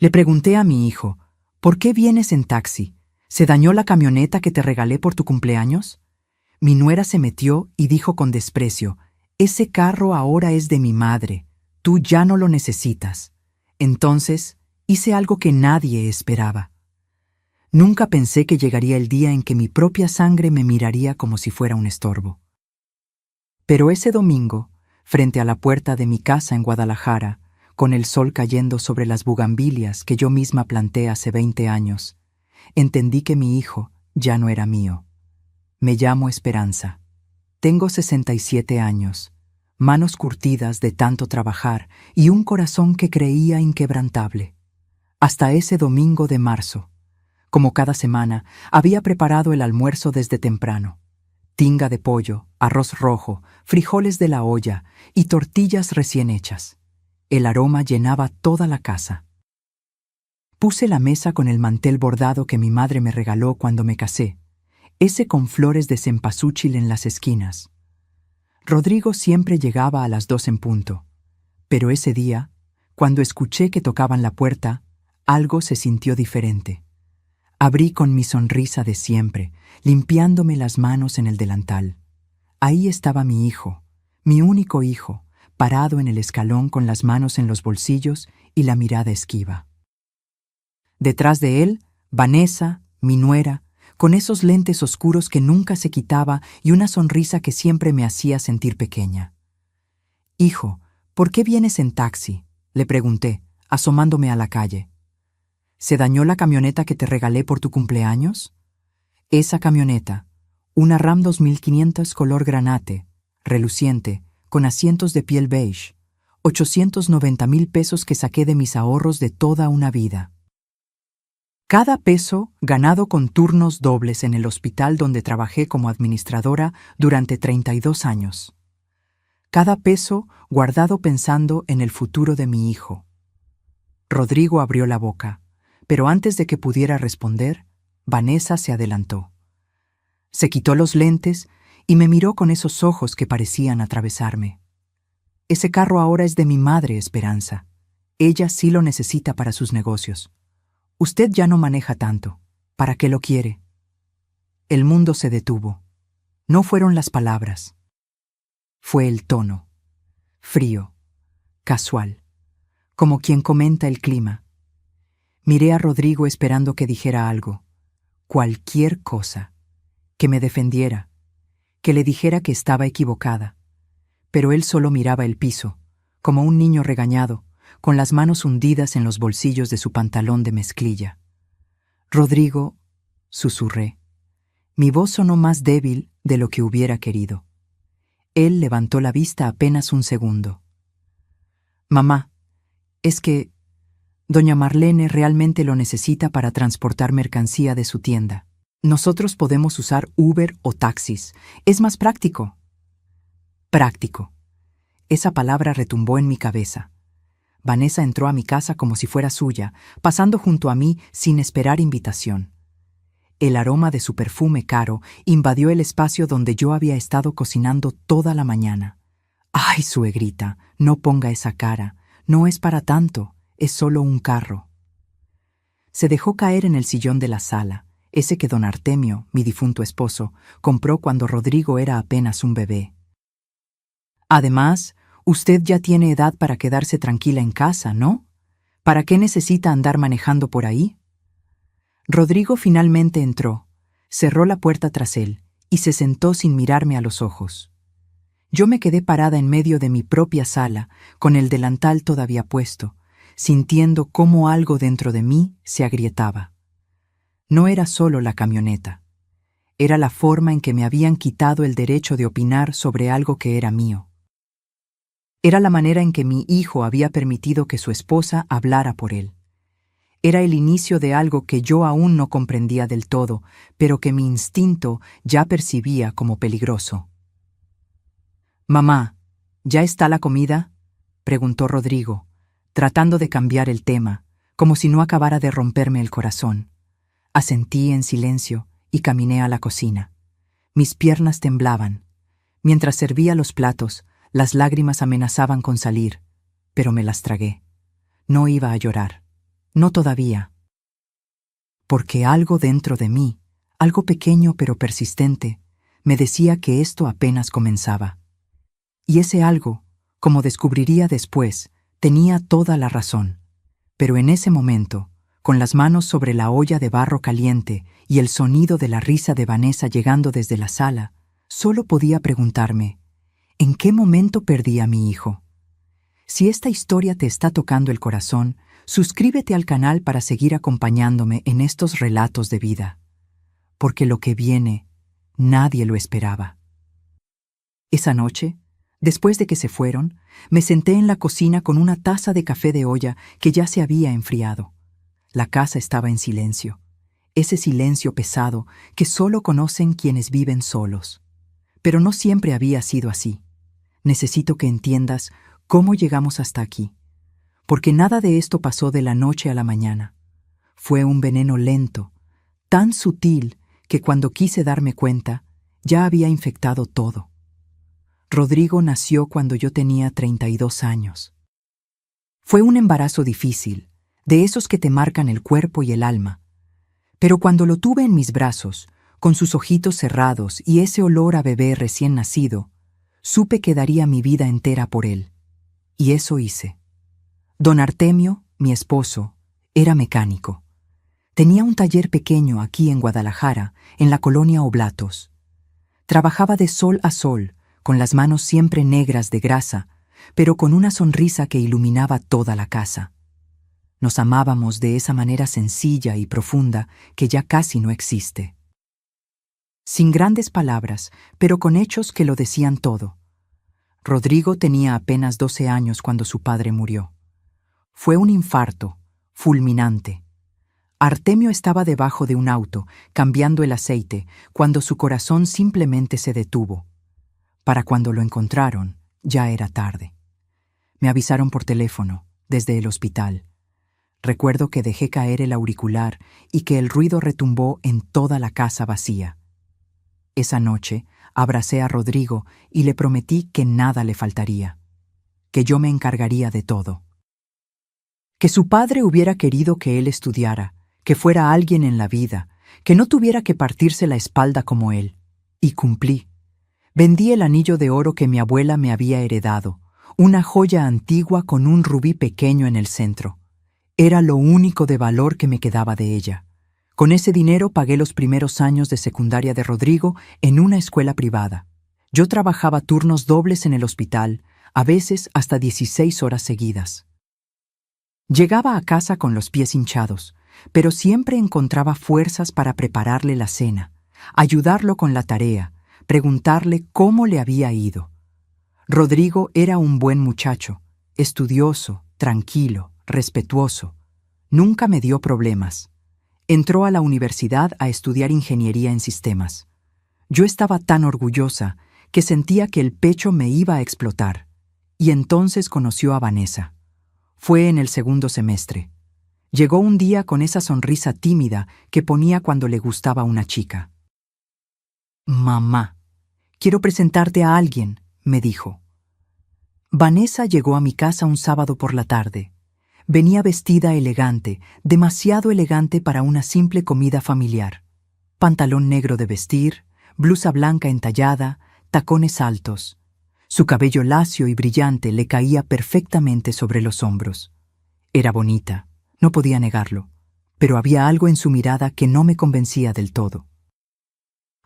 Le pregunté a mi hijo, ¿por qué vienes en taxi? ¿Se dañó la camioneta que te regalé por tu cumpleaños? Mi nuera se metió y dijo con desprecio, ese carro ahora es de mi madre, tú ya no lo necesitas. Entonces, hice algo que nadie esperaba. Nunca pensé que llegaría el día en que mi propia sangre me miraría como si fuera un estorbo. Pero ese domingo, frente a la puerta de mi casa en Guadalajara, con el sol cayendo sobre las bugambilias que yo misma planté hace 20 años, entendí que mi hijo ya no era mío. Me llamo Esperanza. Tengo 67 años, manos curtidas de tanto trabajar y un corazón que creía inquebrantable. Hasta ese domingo de marzo, como cada semana, había preparado el almuerzo desde temprano. Tinga de pollo, arroz rojo, frijoles de la olla y tortillas recién hechas. El aroma llenaba toda la casa. Puse la mesa con el mantel bordado que mi madre me regaló cuando me casé, ese con flores de cempasúchil en las esquinas. Rodrigo siempre llegaba a las 2 en punto, pero ese día, cuando escuché que tocaban la puerta, algo se sintió diferente. Abrí con mi sonrisa de siempre, limpiándome las manos en el delantal. Ahí estaba mi hijo, mi único hijo, parado en el escalón con las manos en los bolsillos y la mirada esquiva. Detrás de él, Vanessa, mi nuera, con esos lentes oscuros que nunca se quitaba y una sonrisa que siempre me hacía sentir pequeña. «Hijo, ¿por qué vienes en taxi?», le pregunté, asomándome a la calle. «¿Se dañó la camioneta que te regalé por tu cumpleaños?». Esa camioneta, una Ram 2500 color granate, reluciente, con asientos de piel beige, 890,000 pesos que saqué de mis ahorros de toda una vida. Cada peso ganado con turnos dobles en el hospital donde trabajé como administradora durante 32 años. Cada peso guardado pensando en el futuro de mi hijo. Rodrigo abrió la boca, pero antes de que pudiera responder, Vanessa se adelantó. Se quitó los lentes y me miró con esos ojos que parecían atravesarme. Ese carro ahora es de mi madre, Esperanza. Ella sí lo necesita para sus negocios. Usted ya no maneja tanto. ¿Para qué lo quiere? El mundo se detuvo. No fueron las palabras. Fue el tono. Frío, casual, como quien comenta el clima. Miré a Rodrigo esperando que dijera algo, cualquier cosa, que me defendiera, que le dijera que estaba equivocada. Pero él solo miraba el piso, como un niño regañado, con las manos hundidas en los bolsillos de su pantalón de mezclilla. «Rodrigo», susurré. Mi voz sonó más débil de lo que hubiera querido. Él levantó la vista apenas un segundo. «Mamá, es que doña Marlene realmente lo necesita para transportar mercancía de su tienda. Nosotros podemos usar Uber o taxis. Es más práctico». Práctico. Esa palabra retumbó en mi cabeza. Vanessa entró a mi casa como si fuera suya, pasando junto a mí sin esperar invitación. El aroma de su perfume caro invadió el espacio donde yo había estado cocinando toda la mañana. «Ay, suegrita, no ponga esa cara. No es para tanto, es solo un carro». Se dejó caer en el sillón de la sala, ese que don Artemio, mi difunto esposo, compró cuando Rodrigo era apenas un bebé. «Además, usted ya tiene edad para quedarse tranquila en casa, ¿no? ¿Para qué necesita andar manejando por ahí?». Rodrigo finalmente entró, cerró la puerta tras él y se sentó sin mirarme a los ojos. Yo me quedé parada en medio de mi propia sala, con el delantal todavía puesto, sintiendo cómo algo dentro de mí se agrietaba. No era solo la camioneta. Era la forma en que me habían quitado el derecho de opinar sobre algo que era mío. Era la manera en que mi hijo había permitido que su esposa hablara por él. Era el inicio de algo que yo aún no comprendía del todo, pero que mi instinto ya percibía como peligroso. «Mamá, ¿ya está la comida?», preguntó Rodrigo, tratando de cambiar el tema, como si no acabara de romperme el corazón. Asentí en silencio y caminé a la cocina. Mis piernas temblaban. Mientras servía los platos, las lágrimas amenazaban con salir, pero me las tragué. No iba a llorar. No todavía. Porque algo dentro de mí, algo pequeño pero persistente, me decía que esto apenas comenzaba. Y ese algo, como descubriría después, tenía toda la razón. Pero en ese momento, con las manos sobre la olla de barro caliente y el sonido de la risa de Vanessa llegando desde la sala, solo podía preguntarme, ¿en qué momento perdí a mi hijo? Si esta historia te está tocando el corazón, suscríbete al canal para seguir acompañándome en estos relatos de vida. Porque lo que viene, nadie lo esperaba. Esa noche, después de que se fueron, me senté en la cocina con una taza de café de olla que ya se había enfriado. La casa estaba en silencio, ese silencio pesado que solo conocen quienes viven solos. Pero no siempre había sido así. Necesito que entiendas cómo llegamos hasta aquí, porque nada de esto pasó de la noche a la mañana. Fue un veneno lento, tan sutil que cuando quise darme cuenta, ya había infectado todo. Rodrigo nació cuando yo tenía 32 años. Fue un embarazo difícil, de esos que te marcan el cuerpo y el alma. Pero cuando lo tuve en mis brazos, con sus ojitos cerrados y ese olor a bebé recién nacido, supe que daría mi vida entera por él. Y eso hice. Don Artemio, mi esposo, era mecánico. Tenía un taller pequeño aquí en Guadalajara, en la colonia Oblatos. Trabajaba de sol a sol, con las manos siempre negras de grasa, pero con una sonrisa que iluminaba toda la casa. Nos amábamos de esa manera sencilla y profunda que ya casi no existe. Sin grandes palabras, pero con hechos que lo decían todo. Rodrigo tenía apenas 12 años cuando su padre murió. Fue un infarto, fulminante. Artemio estaba debajo de un auto, cambiando el aceite, cuando su corazón simplemente se detuvo. Para cuando lo encontraron, ya era tarde. Me avisaron por teléfono, desde el hospital. Recuerdo que dejé caer el auricular y que el ruido retumbó en toda la casa vacía. Esa noche, abracé a Rodrigo y le prometí que nada le faltaría, que yo me encargaría de todo. Que su padre hubiera querido que él estudiara, que fuera alguien en la vida, que no tuviera que partirse la espalda como él. Y cumplí. Vendí el anillo de oro que mi abuela me había heredado, una joya antigua con un rubí pequeño en el centro. Era lo único de valor que me quedaba de ella. Con ese dinero pagué los primeros años de secundaria de Rodrigo en una escuela privada. Yo trabajaba turnos dobles en el hospital, a veces hasta 16 horas seguidas. Llegaba a casa con los pies hinchados, pero siempre encontraba fuerzas para prepararle la cena, ayudarlo con la tarea, preguntarle cómo le había ido. Rodrigo era un buen muchacho, estudioso, tranquilo, respetuoso. Nunca me dio problemas. Entró a la universidad a estudiar ingeniería en sistemas. Yo estaba tan orgullosa que sentía que el pecho me iba a explotar. Y entonces conoció a Vanessa. Fue en el segundo semestre. Llegó un día con esa sonrisa tímida que ponía cuando le gustaba una chica. «Mamá, quiero presentarte a alguien», me dijo. Vanessa llegó a mi casa un sábado por la tarde. Venía vestida elegante, demasiado elegante para una simple comida familiar. Pantalón negro de vestir, blusa blanca entallada, tacones altos. Su cabello lacio y brillante le caía perfectamente sobre los hombros. Era bonita, no podía negarlo, pero había algo en su mirada que no me convencía del todo.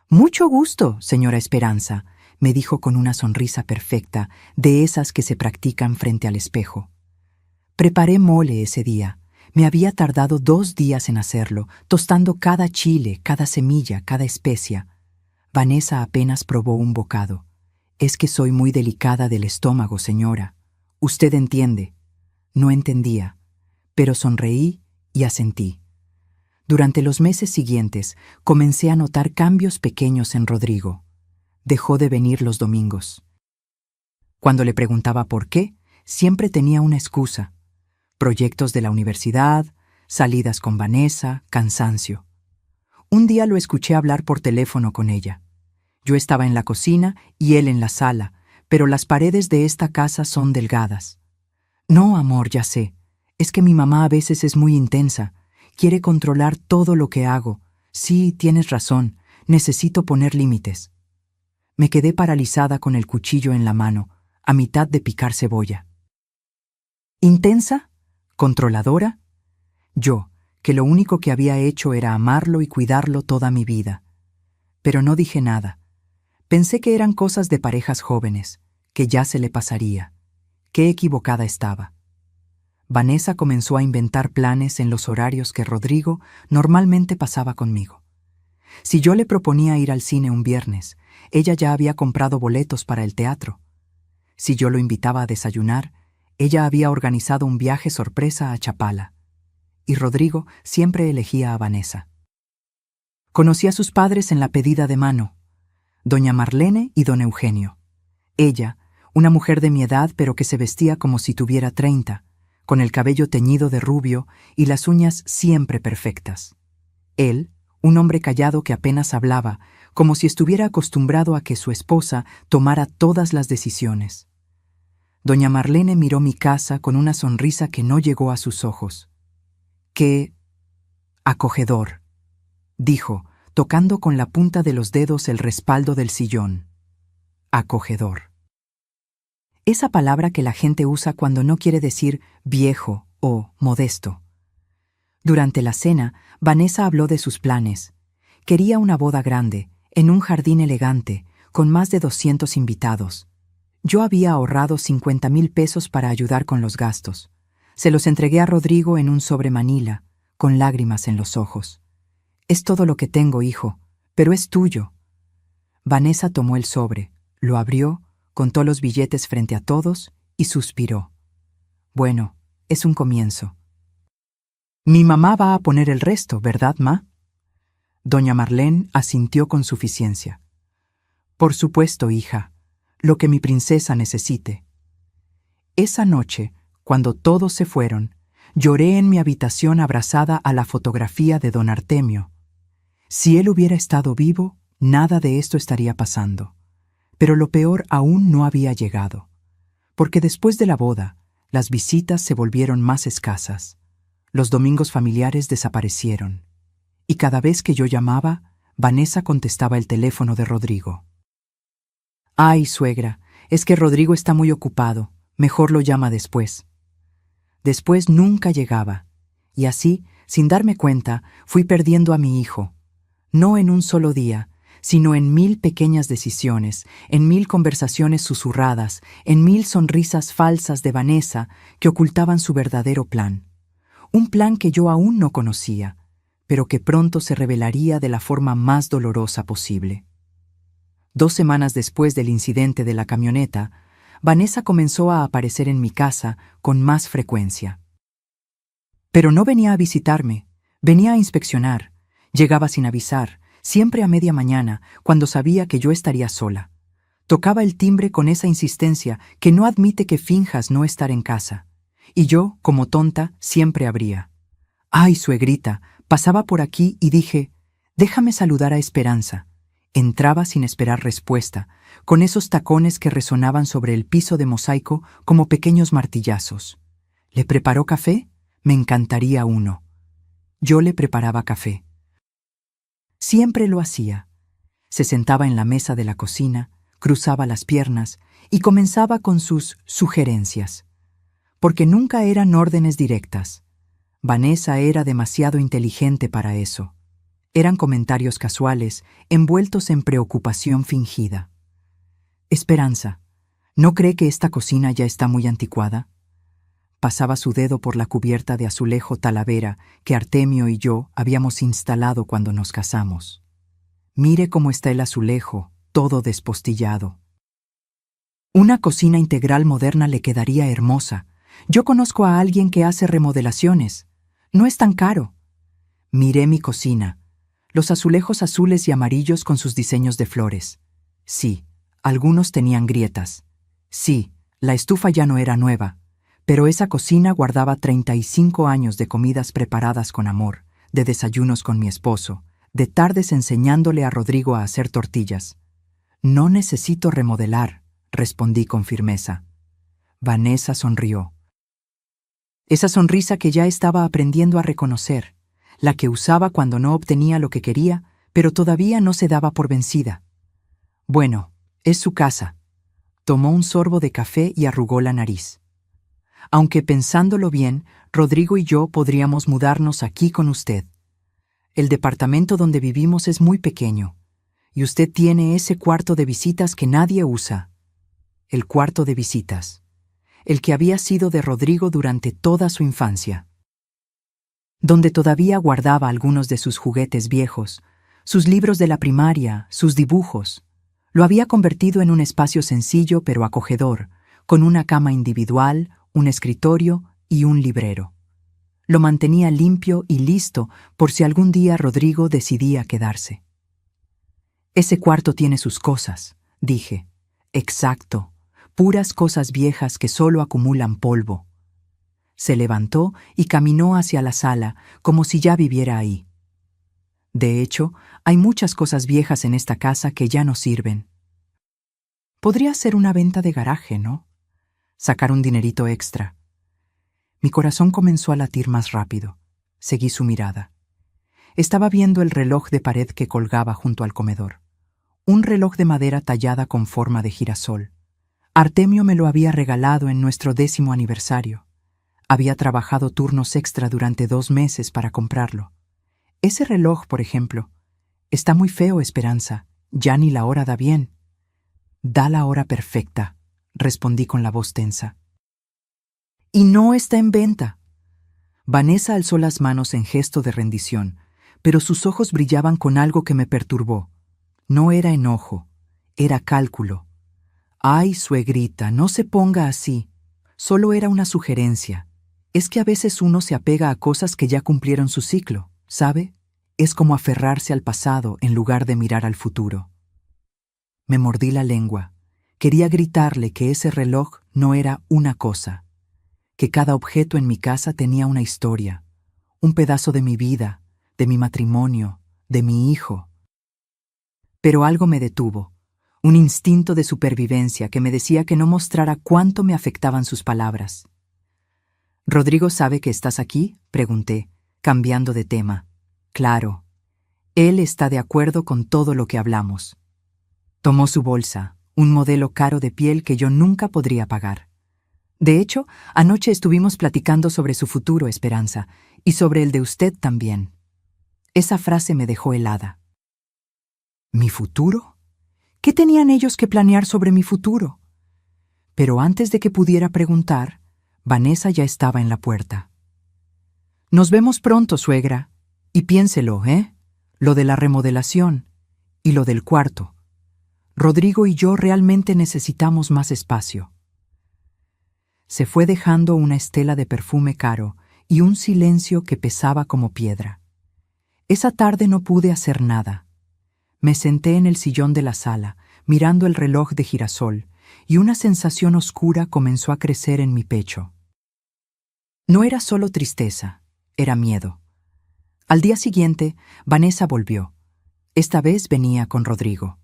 «Mucho gusto, señora Esperanza», me dijo con una sonrisa perfecta, de esas que se practican frente al espejo. Preparé mole ese día. Me había tardado 2 días en hacerlo, tostando cada chile, cada semilla, cada especia. Vanessa apenas probó un bocado. «Es que soy muy delicada del estómago, señora. Usted entiende». No entendía, pero sonreí y asentí. Durante los meses siguientes, comencé a notar cambios pequeños en Rodrigo. Dejó de venir los domingos. Cuando le preguntaba por qué, siempre tenía una excusa. Proyectos de la universidad, salidas con Vanessa, cansancio. Un día lo escuché hablar por teléfono con ella. Yo estaba en la cocina y él en la sala, pero las paredes de esta casa son delgadas. «No, amor, ya sé. Es que mi mamá a veces es muy intensa. Quiere controlar todo lo que hago. Sí, tienes razón. Necesito poner límites. Me quedé paralizada con el cuchillo en la mano, a mitad de picar cebolla. ¿Intensa? ¿Controladora? Yo, que lo único que había hecho era amarlo y cuidarlo toda mi vida. Pero no dije nada. Pensé que eran cosas de parejas jóvenes, que ya se le pasaría. Qué equivocada estaba. Vanessa comenzó a inventar planes en los horarios que Rodrigo normalmente pasaba conmigo. Si yo le proponía ir al cine un viernes, ella ya había comprado boletos para el teatro. Si yo lo invitaba a desayunar, ella había organizado un viaje sorpresa a Chapala. Y Rodrigo siempre elegía a Vanessa. Conocí a sus padres en la pedida de mano, doña Marlene y don Eugenio. Ella, una mujer de mi edad pero que se vestía como si tuviera 30, con el cabello teñido de rubio y las uñas siempre perfectas. Él, un hombre callado que apenas hablaba, como si estuviera acostumbrado a que su esposa tomara todas las decisiones. Doña Marlene miró mi casa con una sonrisa que no llegó a sus ojos. ¡Qué acogedor!, dijo, tocando con la punta de los dedos el respaldo del sillón. Acogedor. Esa palabra que la gente usa cuando no quiere decir viejo o modesto. Durante la cena, Vanessa habló de sus planes. Quería una boda grande, en un jardín elegante, con más de 200 invitados. Yo había ahorrado 50,000 pesos para ayudar con los gastos. Se los entregué a Rodrigo en un sobre manila, con lágrimas en los ojos. «Es todo lo que tengo, hijo, pero es tuyo». Vanessa tomó el sobre, lo abrió, contó los billetes frente a todos y suspiró. «Bueno, es un comienzo». «Mi mamá va a poner el resto, ¿verdad, ma?» Doña Marlene asintió con suficiencia. «Por supuesto, hija, lo que mi princesa necesite». Esa noche, cuando todos se fueron, lloré en mi habitación abrazada a la fotografía de don Artemio. Si él hubiera estado vivo, nada de esto estaría pasando. Pero lo peor aún no había llegado, porque después de la boda, las visitas se volvieron más escasas. Los domingos familiares desaparecieron, y cada vez que yo llamaba, Vanessa contestaba el teléfono de Rodrigo. «Ay, suegra, es que Rodrigo está muy ocupado, mejor lo llama después». Después nunca llegaba, y así, sin darme cuenta, fui perdiendo a mi hijo. No en un solo día, sino en 1000 pequeñas decisiones, en 1000 conversaciones susurradas, en 1000 sonrisas falsas de Vanessa que ocultaban su verdadero plan. Un plan que yo aún no conocía, pero que pronto se revelaría de la forma más dolorosa posible. 2 semanas después del incidente de la camioneta, Vanessa comenzó a aparecer en mi casa con más frecuencia. Pero no venía a visitarme, venía a inspeccionar. Llegaba sin avisar, siempre a media mañana, cuando sabía que yo estaría sola. Tocaba el timbre con esa insistencia que no admite que finjas no estar en casa. Y yo, como tonta, siempre abría. «Ay, suegrita», pasaba por aquí y dije, «Déjame saludar a Esperanza». Entraba sin esperar respuesta, con esos tacones que resonaban sobre el piso de mosaico como pequeños martillazos. ¿Le preparó café? Me encantaría uno. Yo le preparaba café. Siempre lo hacía. Se sentaba en la mesa de la cocina, cruzaba las piernas y comenzaba con sus sugerencias. Porque nunca eran órdenes directas. Vanessa era demasiado inteligente para eso. Eran comentarios casuales, envueltos en preocupación fingida. «Esperanza, ¿no cree que esta cocina ya está muy anticuada?» Pasaba su dedo por la cubierta de azulejo talavera que Artemio y yo habíamos instalado cuando nos casamos. «Mire cómo está el azulejo, todo despostillado. Una cocina integral moderna le quedaría hermosa. Yo conozco a alguien que hace remodelaciones. No es tan caro». Miré mi cocina. Los azulejos azules y amarillos con sus diseños de flores. Sí, algunos tenían grietas. Sí, la estufa ya no era nueva, pero esa cocina guardaba 35 años de comidas preparadas con amor, de desayunos con mi esposo, de tardes enseñándole a Rodrigo a hacer tortillas. «No necesito remodelar», respondí con firmeza. Vanessa sonrió. Esa sonrisa que ya estaba aprendiendo a reconocer, la que usaba cuando no obtenía lo que quería, pero todavía no se daba por vencida. Bueno, es su casa. Tomó un sorbo de café y arrugó la nariz. Aunque pensándolo bien, Rodrigo y yo podríamos mudarnos aquí con usted. El departamento donde vivimos es muy pequeño, y usted tiene ese cuarto de visitas que nadie usa. El cuarto de visitas, el que había sido de Rodrigo durante toda su infancia, donde todavía guardaba algunos de sus juguetes viejos, sus libros de la primaria, sus dibujos. Lo había convertido en un espacio sencillo pero acogedor, con una cama individual, un escritorio y un librero. Lo mantenía limpio y listo por si algún día Rodrigo decidía quedarse. Ese cuarto tiene sus cosas, dije. Exacto, puras cosas viejas que solo acumulan polvo. Se levantó y caminó hacia la sala, como si ya viviera ahí. De hecho, hay muchas cosas viejas en esta casa que ya no sirven. Podría ser una venta de garaje, ¿no? Sacar un dinerito extra. Mi corazón comenzó a latir más rápido. Seguí su mirada. Estaba viendo el reloj de pared que colgaba junto al comedor. Un reloj de madera tallada con forma de girasol. Artemio me lo había regalado en nuestro 10º aniversario. Había trabajado turnos extra durante 2 meses para comprarlo. Ese reloj, por ejemplo, está muy feo, Esperanza. Ya ni la hora da bien. Da la hora perfecta, respondí con la voz tensa. Y no está en venta. Vanessa alzó las manos en gesto de rendición, pero sus ojos brillaban con algo que me perturbó. No era enojo, era cálculo. Ay, suegrita, no se ponga así. Solo era una sugerencia. Es que a veces uno se apega a cosas que ya cumplieron su ciclo, ¿sabe? Es como aferrarse al pasado en lugar de mirar al futuro. Me mordí la lengua. Quería gritarle que ese reloj no era una cosa, que cada objeto en mi casa tenía una historia, un pedazo de mi vida, de mi matrimonio, de mi hijo. Pero algo me detuvo, un instinto de supervivencia que me decía que no mostrara cuánto me afectaban sus palabras. ¿Rodrigo sabe que estás aquí?, pregunté, cambiando de tema. Claro. Él está de acuerdo con todo lo que hablamos. Tomó su bolsa, un modelo caro de piel que yo nunca podría pagar. De hecho, anoche estuvimos platicando sobre su futuro, Esperanza, y sobre el de usted también. Esa frase me dejó helada. ¿Mi futuro? ¿Qué tenían ellos que planear sobre mi futuro? Pero antes de que pudiera preguntar, Vanessa ya estaba en la puerta. Nos vemos pronto, suegra. Y piénselo, ¿eh? Lo de la remodelación y lo del cuarto. Rodrigo y yo realmente necesitamos más espacio. Se fue dejando una estela de perfume caro y un silencio que pesaba como piedra. Esa tarde no pude hacer nada. Me senté en el sillón de la sala, mirando el reloj de girasol, y una sensación oscura comenzó a crecer en mi pecho. No era solo tristeza, era miedo. Al día siguiente, Vanessa volvió. Esta vez venía con Rodrigo.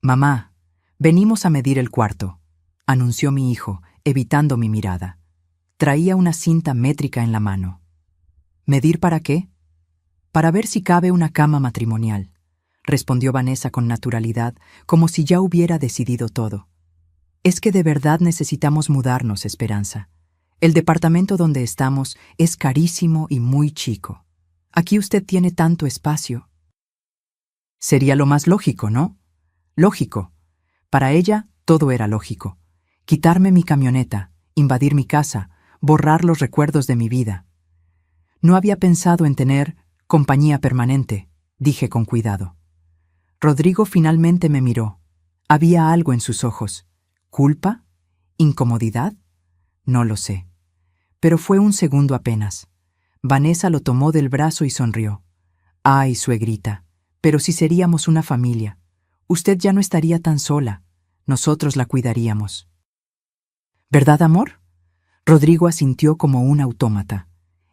«Mamá, venimos a medir el cuarto», anunció mi hijo, evitando mi mirada. Traía una cinta métrica en la mano. ¿Medir para qué? Para ver si cabe una cama matrimonial, respondió Vanessa con naturalidad, como si ya hubiera decidido todo. Es que de verdad necesitamos mudarnos, Esperanza. El departamento donde estamos es carísimo y muy chico. Aquí usted tiene tanto espacio. Sería lo más lógico, ¿no? Lógico. Para ella, todo era lógico. Quitarme mi camioneta, invadir mi casa, borrar los recuerdos de mi vida. No había pensado en tener compañía permanente, dije con cuidado. Rodrigo finalmente me miró. Había algo en sus ojos. ¿Culpa? ¿Incomodidad? No lo sé. Pero fue un segundo apenas. Vanessa lo tomó del brazo y sonrió. Ay, suegrita, pero si seríamos una familia. Usted ya no estaría tan sola. Nosotros la cuidaríamos. ¿Verdad, amor? Rodrigo asintió como un autómata.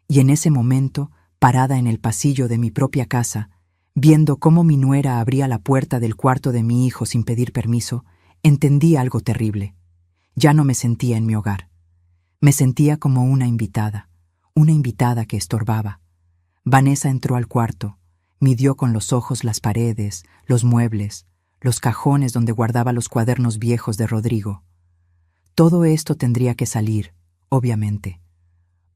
Y en ese momento, parada en el pasillo de mi propia casa, viendo cómo mi nuera abría la puerta del cuarto de mi hijo sin pedir permiso, entendí algo terrible. Ya no me sentía en mi hogar. Me sentía como una invitada, una invitada que estorbaba. Vanessa entró al cuarto, midió con los ojos las paredes, los muebles, los cajones donde guardaba los cuadernos viejos de Rodrigo. Todo esto tendría que salir, obviamente.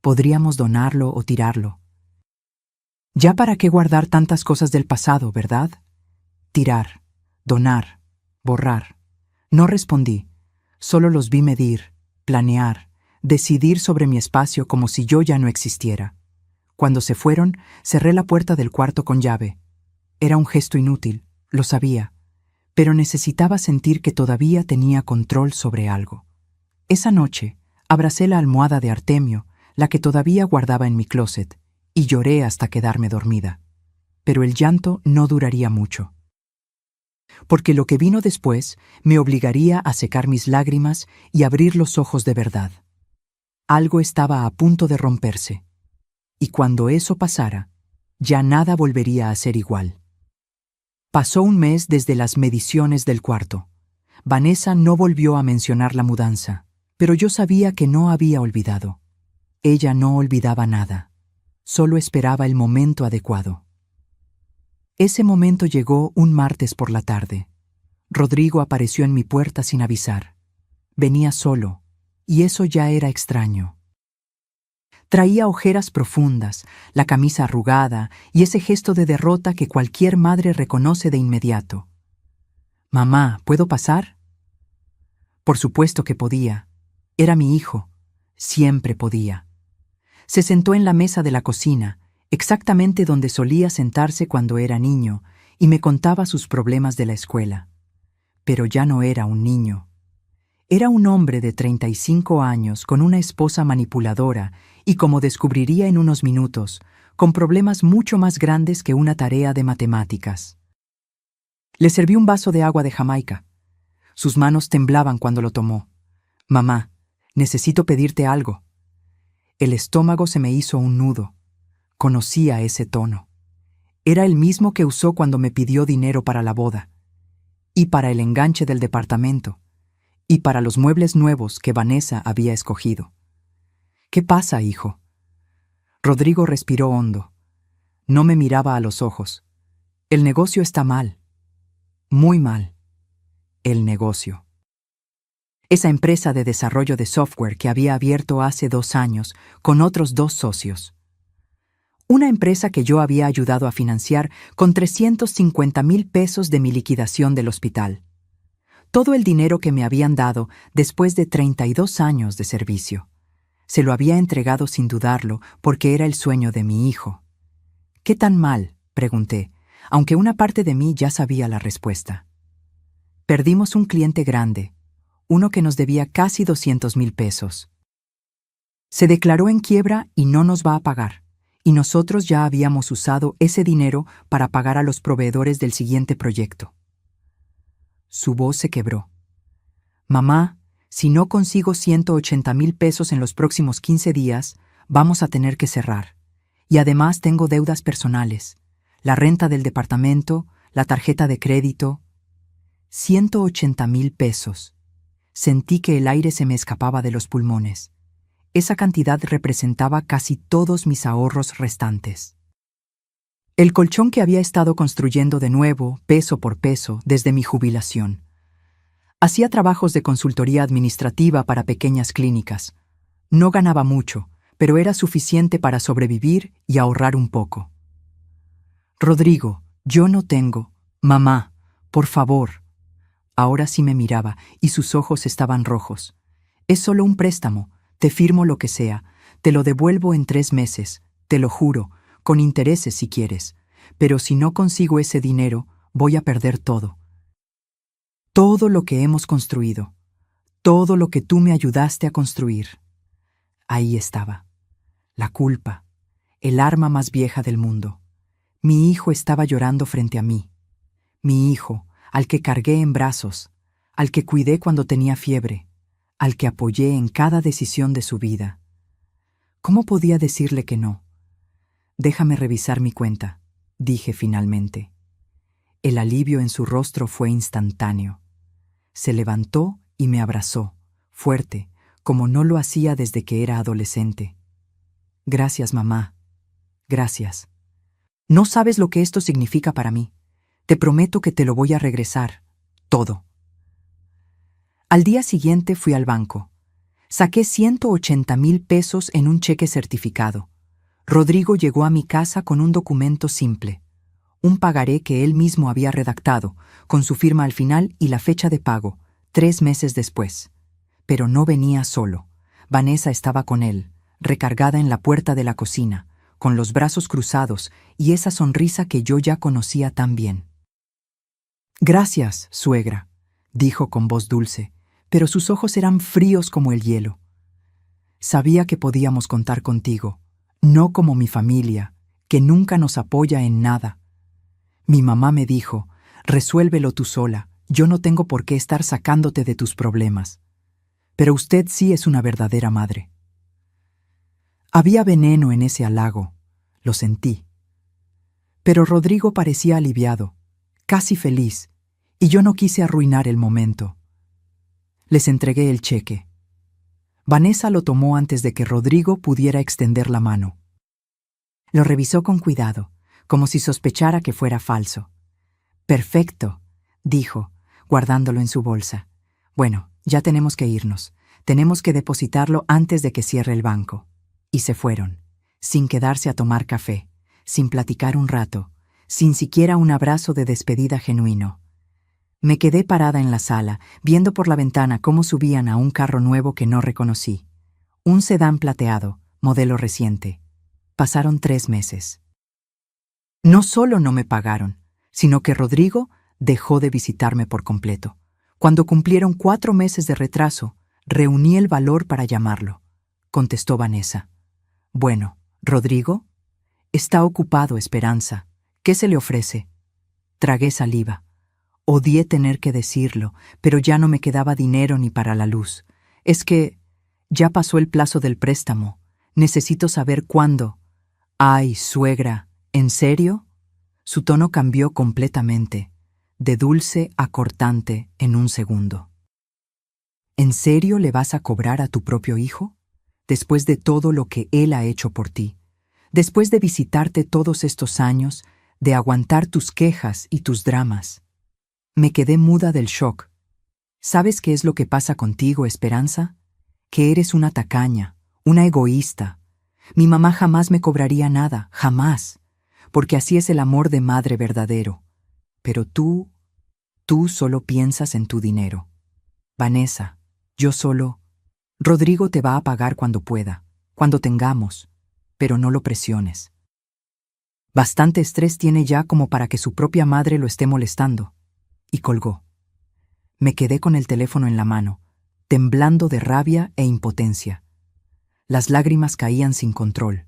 Podríamos donarlo o tirarlo. ¿Ya para qué guardar tantas cosas del pasado, verdad? Tirar, donar, borrar. No respondí, solo los vi medir, planear, decidir sobre mi espacio como si yo ya no existiera. Cuando se fueron, cerré la puerta del cuarto con llave. Era un gesto inútil, lo sabía, pero necesitaba sentir que todavía tenía control sobre algo. Esa noche, abracé la almohada de Artemio, la que todavía guardaba en mi closet, y lloré hasta quedarme dormida. Pero el llanto no duraría mucho. Porque lo que vino después me obligaría a secar mis lágrimas y abrir los ojos de verdad. Algo estaba a punto de romperse. Y cuando eso pasara, ya nada volvería a ser igual. Pasó un mes desde las mediciones del cuarto. Vanessa no volvió a mencionar la mudanza, pero yo sabía que no había olvidado. Ella no olvidaba nada, solo esperaba el momento adecuado. Ese momento llegó un martes por la tarde. Rodrigo apareció en mi puerta sin avisar. Venía solo, y eso ya era extraño. Traía ojeras profundas, la camisa arrugada y ese gesto de derrota que cualquier madre reconoce de inmediato. «Mamá, ¿puedo pasar?» Por supuesto que podía. Era mi hijo. Siempre podía. Se sentó en la mesa de la cocina, exactamente donde solía sentarse cuando era niño, y me contaba sus problemas de la escuela. Pero ya no era un niño. Era un hombre de 35 años con una esposa manipuladora y, como descubriría en unos minutos, con problemas mucho más grandes que una tarea de matemáticas. Le serví un vaso de agua de Jamaica. Sus manos temblaban cuando lo tomó. «Mamá, necesito pedirte algo». El estómago se me hizo un nudo. Conocía ese tono. Era el mismo que usó cuando me pidió dinero para la boda, y para el enganche del departamento, y para los muebles nuevos que Vanessa había escogido. «¿Qué pasa, hijo?» Rodrigo respiró hondo. No me miraba a los ojos. «El negocio está mal. Muy mal. El negocio». Esa empresa de desarrollo de software que había abierto hace 2 años con otros 2 socios. Una empresa que yo había ayudado a financiar con 350,000 pesos de mi liquidación del hospital. Todo el dinero que me habían dado después de 32 años de servicio. Se lo había entregado sin dudarlo porque era el sueño de mi hijo. «¿Qué tan mal?», pregunté, aunque una parte de mí ya sabía la respuesta. Perdimos un cliente grande, uno que nos debía casi 200,000 pesos. Se declaró en quiebra y no nos va a pagar, y nosotros ya habíamos usado ese dinero para pagar a los proveedores del siguiente proyecto. Su voz se quebró. «Mamá, si no consigo 180,000 pesos en los próximos 15 días, vamos a tener que cerrar. Y además tengo deudas personales, la renta del departamento, la tarjeta de crédito». 180,000 pesos. Sentí que el aire se me escapaba de los pulmones. Esa cantidad representaba casi todos mis ahorros restantes. El colchón que había estado construyendo de nuevo, peso por peso, desde mi jubilación. Hacía trabajos de consultoría administrativa para pequeñas clínicas. No ganaba mucho, pero era suficiente para sobrevivir y ahorrar un poco. «Rodrigo, yo no tengo. Mamá, por favor». Ahora sí me miraba y sus ojos estaban rojos. «Es solo un préstamo, te firmo lo que sea, te lo devuelvo en 3 meses, te lo juro, con intereses si quieres, pero si no consigo ese dinero, voy a perder todo. Todo lo que hemos construido, todo lo que tú me ayudaste a construir». Ahí estaba, la culpa, el arma más vieja del mundo. Mi hijo estaba llorando frente a mí. Mi hijo, al que cargué en brazos, al que cuidé cuando tenía fiebre, al que apoyé en cada decisión de su vida. ¿Cómo podía decirle que no? «Déjame revisar mi cuenta», dije finalmente. El alivio en su rostro fue instantáneo. Se levantó y me abrazó, fuerte, como no lo hacía desde que era adolescente. Gracias, mamá. Gracias. No sabes lo que esto significa para mí. Te prometo que te lo voy a regresar. Todo. Al día siguiente fui al banco. Saqué 180,000 pesos en un cheque certificado. Rodrigo llegó a mi casa con un documento simple. Un pagaré que él mismo había redactado, con su firma al final y la fecha de pago, 3 meses después. Pero no venía solo. Vanessa estaba con él, recargada en la puerta de la cocina, con los brazos cruzados y esa sonrisa que yo ya conocía tan bien. «Gracias, suegra», dijo con voz dulce, pero sus ojos eran fríos como el hielo. «Sabía que podíamos contar contigo, no como mi familia, que nunca nos apoya en nada. Mi mamá me dijo, resuélvelo tú sola, yo no tengo por qué estar sacándote de tus problemas. Pero usted sí es una verdadera madre». Había veneno en ese halago, lo sentí. Pero Rodrigo parecía aliviado, casi feliz, y yo no quise arruinar el momento. Les entregué el cheque. Vanessa lo tomó antes de que Rodrigo pudiera extender la mano. Lo revisó con cuidado, como si sospechara que fuera falso. «Perfecto», dijo, guardándolo en su bolsa. «Bueno, ya tenemos que irnos. Tenemos que depositarlo antes de que cierre el banco». Y se fueron, sin quedarse a tomar café, sin platicar un rato, sin siquiera un abrazo de despedida genuino. Me quedé parada en la sala, viendo por la ventana cómo subían a un carro nuevo que no reconocí. Un sedán plateado, modelo reciente. Pasaron 3 meses. No solo no me pagaron, sino que Rodrigo dejó de visitarme por completo. Cuando cumplieron 4 meses de retraso, reuní el valor para llamarlo. Contestó Vanessa. «Bueno, Rodrigo, está ocupado, Esperanza. ¿Qué se le ofrece?» Tragué saliva. Odié tener que decirlo, pero ya no me quedaba dinero ni para la luz. Es que ya pasó el plazo del préstamo. Necesito saber cuándo. «Ay, suegra, ¿en serio?» Su tono cambió completamente, de dulce a cortante en un segundo. «¿En serio le vas a cobrar a tu propio hijo? Después de todo lo que él ha hecho por ti, después de visitarte todos estos años, de aguantar tus quejas y tus dramas». Me quedé muda del shock. ¿Sabes qué es lo que pasa contigo, Esperanza? Que eres una tacaña, una egoísta. Mi mamá jamás me cobraría nada, jamás, porque así es el amor de madre verdadero. Pero tú solo piensas en tu dinero. Vanessa, yo solo... Rodrigo te va a pagar cuando pueda, cuando tengamos, pero no lo presiones. Bastante estrés tiene ya como para que su propia madre lo esté molestando. Y colgó. Me quedé con el teléfono en la mano, temblando de rabia e impotencia. Las lágrimas caían sin control,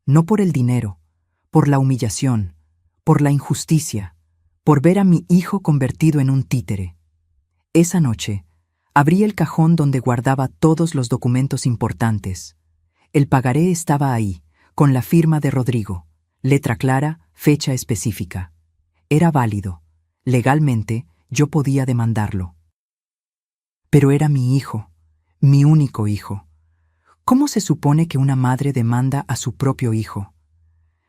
no por el dinero, por la humillación, por la injusticia, por ver a mi hijo convertido en un títere. Esa noche, abrí el cajón donde guardaba todos los documentos importantes. El pagaré estaba ahí, con la firma de Rodrigo, letra clara, fecha específica. Era válido. Legalmente, yo podía demandarlo. Pero era mi hijo, mi único hijo. ¿Cómo se supone que una madre demanda a su propio hijo?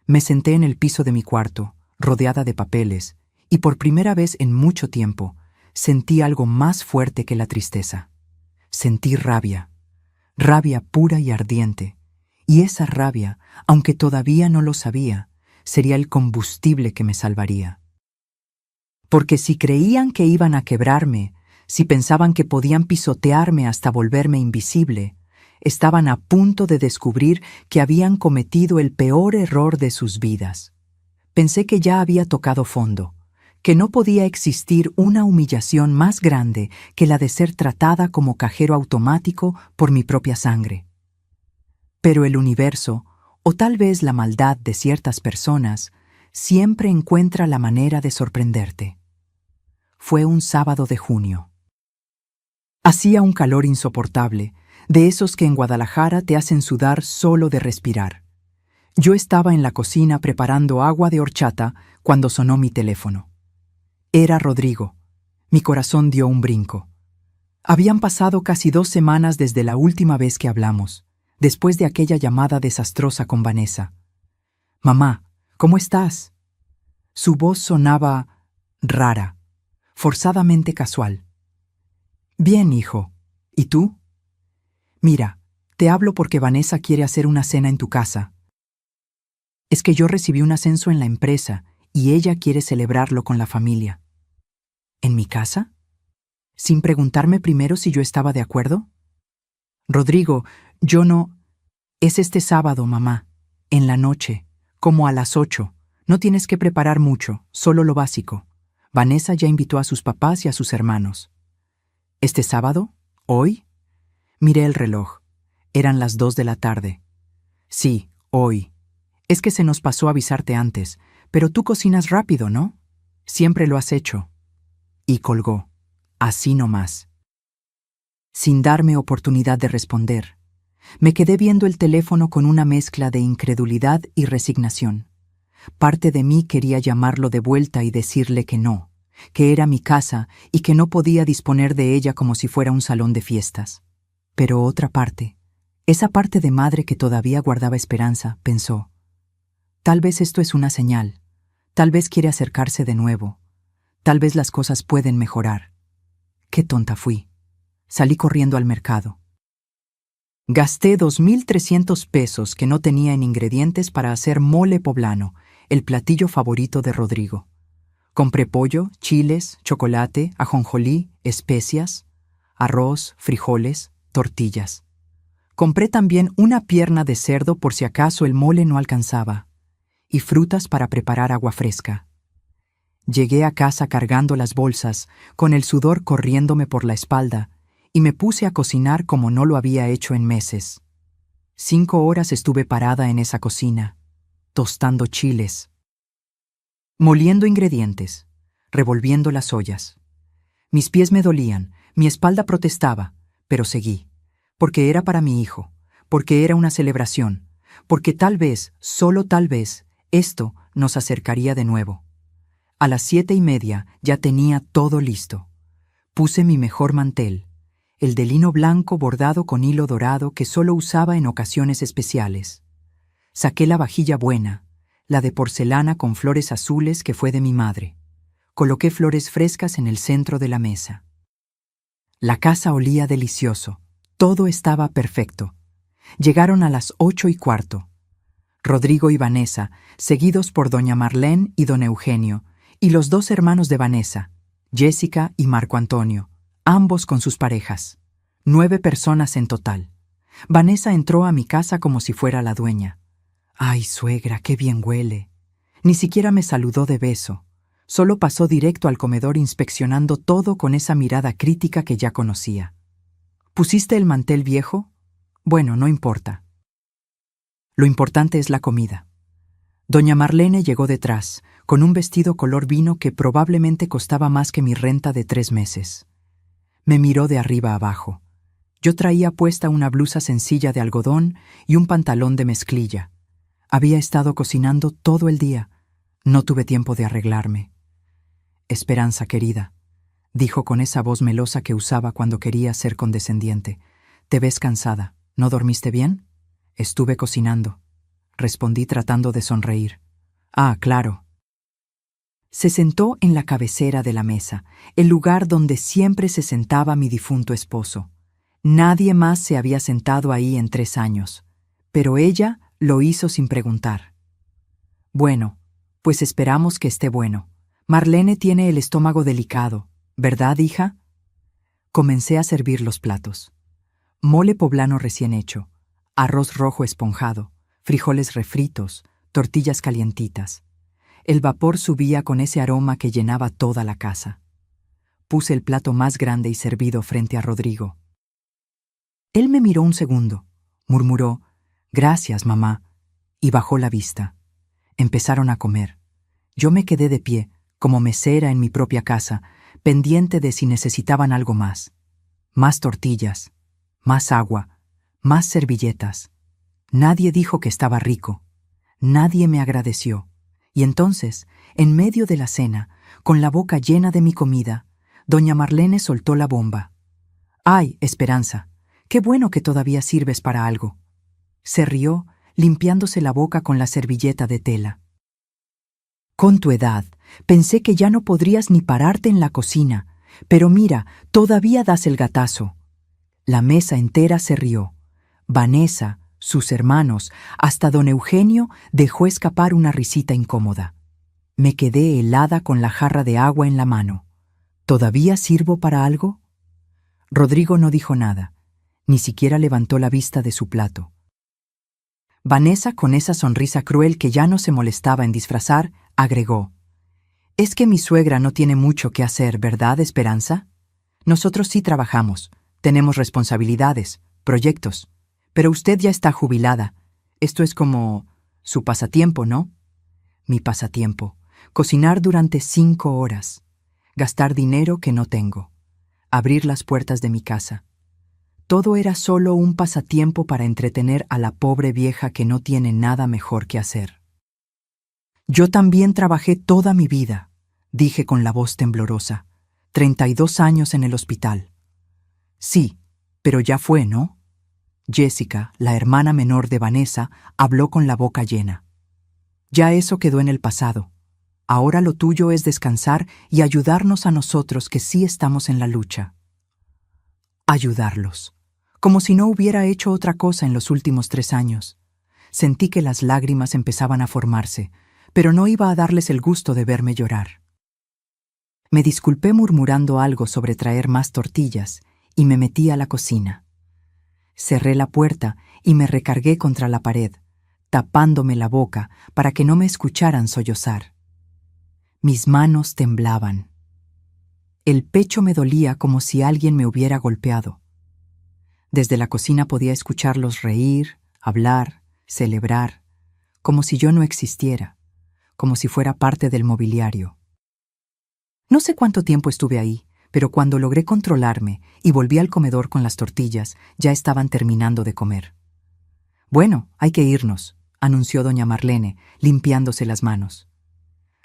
Me senté en el piso de mi cuarto, rodeada de papeles, y por primera vez en mucho tiempo, sentí algo más fuerte que la tristeza. Sentí rabia, rabia pura y ardiente, y esa rabia, aunque todavía no lo sabía, sería el combustible que me salvaría. Porque si creían que iban a quebrarme, si pensaban que podían pisotearme hasta volverme invisible, estaban a punto de descubrir que habían cometido el peor error de sus vidas. Pensé que ya había tocado fondo, que no podía existir una humillación más grande que la de ser tratada como cajero automático por mi propia sangre. Pero el universo, o tal vez la maldad de ciertas personas, siempre encuentra la manera de sorprenderte. Fue un sábado de junio. Hacía un calor insoportable, de esos que en Guadalajara te hacen sudar solo de respirar. Yo estaba en la cocina preparando agua de horchata cuando sonó mi teléfono. Era Rodrigo. Mi corazón dio un brinco. Habían pasado casi 2 semanas desde la última vez que hablamos, después de aquella llamada desastrosa con Vanessa. «Mamá, ¿cómo estás?» Su voz sonaba rara, forzadamente casual. «Bien, hijo. ¿Y tú?» «Mira, te hablo porque Vanessa quiere hacer una cena en tu casa. Es que yo recibí un ascenso en la empresa y ella quiere celebrarlo con la familia». «¿En mi casa? ¿Sin preguntarme primero si yo estaba de acuerdo?» «Rodrigo, yo no...» «Es este sábado, mamá, en la noche, como a las 8. No tienes que preparar mucho, solo lo básico. Vanessa ya invitó a sus papás y a sus hermanos». «¿Este sábado? ¿Hoy?» Miré el reloj. Eran las 2 de la tarde. «Sí, hoy. Es que se nos pasó avisarte antes, pero tú cocinas rápido, ¿no? Siempre lo has hecho». Y colgó, así nomás. Sin darme oportunidad de responder, me quedé viendo el teléfono con una mezcla de incredulidad y resignación. Parte de mí quería llamarlo de vuelta y decirle que no, que era mi casa y que no podía disponer de ella como si fuera un salón de fiestas. Pero otra parte, esa parte de madre que todavía guardaba esperanza, pensó: tal vez esto es una señal, tal vez quiere acercarse de nuevo, tal vez las cosas pueden mejorar. Qué tonta fui. Salí corriendo al mercado. Gasté 2.300 pesos que no tenía en ingredientes para hacer mole poblano, el platillo favorito de Rodrigo. Compré pollo, chiles, chocolate, ajonjolí, especias, arroz, frijoles, tortillas. Compré también una pierna de cerdo por si acaso el mole no alcanzaba, y frutas para preparar agua fresca. Llegué a casa cargando las bolsas, con el sudor corriéndome por la espalda, y me puse a cocinar como no lo había hecho en meses. 5 horas estuve parada en esa cocina, tostando chiles, moliendo ingredientes, revolviendo las ollas. Mis pies me dolían, mi espalda protestaba, pero seguí, porque era para mi hijo, porque era una celebración, porque tal vez, solo tal vez, esto nos acercaría de nuevo. A las 7:30 ya tenía todo listo. Puse mi mejor mantel, el de lino blanco bordado con hilo dorado que solo usaba en ocasiones especiales. Saqué la vajilla buena, la de porcelana con flores azules que fue de mi madre. Coloqué flores frescas en el centro de la mesa. La casa olía delicioso. Todo estaba perfecto. Llegaron a las 8:15. Rodrigo y Vanessa, seguidos por doña Marlene y don Eugenio, y los 2 hermanos de Vanessa, Jessica y Marco Antonio, ambos con sus parejas. 9 personas en total. Vanessa entró a mi casa como si fuera la dueña. «Ay, suegra, qué bien huele». Ni siquiera me saludó de beso. Solo pasó directo al comedor inspeccionando todo con esa mirada crítica que ya conocía. «¿Pusiste el mantel viejo? Bueno, no importa. Lo importante es la comida». Doña Marlene llegó detrás, con un vestido color vino que probablemente costaba más que mi renta de 3 meses. Me miró de arriba a abajo. Yo traía puesta una blusa sencilla de algodón y un pantalón de mezclilla. Había estado cocinando todo el día. No tuve tiempo de arreglarme. «Esperanza, querida», dijo con esa voz melosa que usaba cuando quería ser condescendiente. «Te ves cansada. ¿No dormiste bien?» «Estuve cocinando», respondí tratando de sonreír. «Ah, claro». Se sentó en la cabecera de la mesa, el lugar donde siempre se sentaba mi difunto esposo. Nadie más se había sentado ahí en 3 años, pero ella lo hizo sin preguntar. «Bueno, pues esperamos que esté bueno. Marlene tiene el estómago delicado, ¿verdad, hija?» Comencé a servir los platos. Mole poblano recién hecho, arroz rojo esponjado, frijoles refritos, tortillas calientitas. El vapor subía con ese aroma que llenaba toda la casa. Puse el plato más grande y servido frente a Rodrigo. Él me miró un segundo, murmuró: «Gracias, mamá», y bajó la vista. Empezaron a comer. Yo me quedé de pie, como mesera en mi propia casa, pendiente de si necesitaban algo más. Más tortillas, más agua, más servilletas. Nadie dijo que estaba rico. Nadie me agradeció. Y entonces, en medio de la cena, con la boca llena de mi comida, doña Marlene soltó la bomba. «Ay, Esperanza, qué bueno que todavía sirves para algo». Se rió, limpiándose la boca con la servilleta de tela. Con tu edad, pensé que ya no podrías ni pararte en la cocina, pero mira, todavía das el gatazo. La mesa entera se rió. Vanessa, sus hermanos, hasta don Eugenio dejó escapar una risita incómoda. Me quedé helada con la jarra de agua en la mano. ¿Todavía sirvo para algo? Rodrigo no dijo nada, ni siquiera levantó la vista de su plato. Vanessa, con esa sonrisa cruel que ya no se molestaba en disfrazar, agregó: «Es que mi suegra no tiene mucho que hacer, ¿verdad, Esperanza? Nosotros sí trabajamos, tenemos responsabilidades, proyectos, pero usted ya está jubilada. Esto es como su pasatiempo, ¿no?» Mi pasatiempo: cocinar durante 5 horas, gastar dinero que no tengo, abrir las puertas de mi casa. Todo era solo un pasatiempo para entretener a la pobre vieja que no tiene nada mejor que hacer. Yo también trabajé toda mi vida, dije con la voz temblorosa. 32 años en el hospital. Sí, pero ya fue, ¿no? Jessica, la hermana menor de Vanessa, habló con la boca llena. Ya eso quedó en el pasado. Ahora lo tuyo es descansar y ayudarnos a nosotros que sí estamos en la lucha. Ayudarlos. Como si no hubiera hecho otra cosa en los últimos 3 años. Sentí que las lágrimas empezaban a formarse, pero no iba a darles el gusto de verme llorar. Me disculpé murmurando algo sobre traer más tortillas y me metí a la cocina. Cerré la puerta y me recargué contra la pared, tapándome la boca para que no me escucharan sollozar. Mis manos temblaban. El pecho me dolía como si alguien me hubiera golpeado. Desde la cocina podía escucharlos reír, hablar, celebrar, como si yo no existiera, como si fuera parte del mobiliario. No sé cuánto tiempo estuve ahí, pero cuando logré controlarme y volví al comedor con las tortillas, ya estaban terminando de comer. «Bueno, hay que irnos», anunció doña Marlene, limpiándose las manos.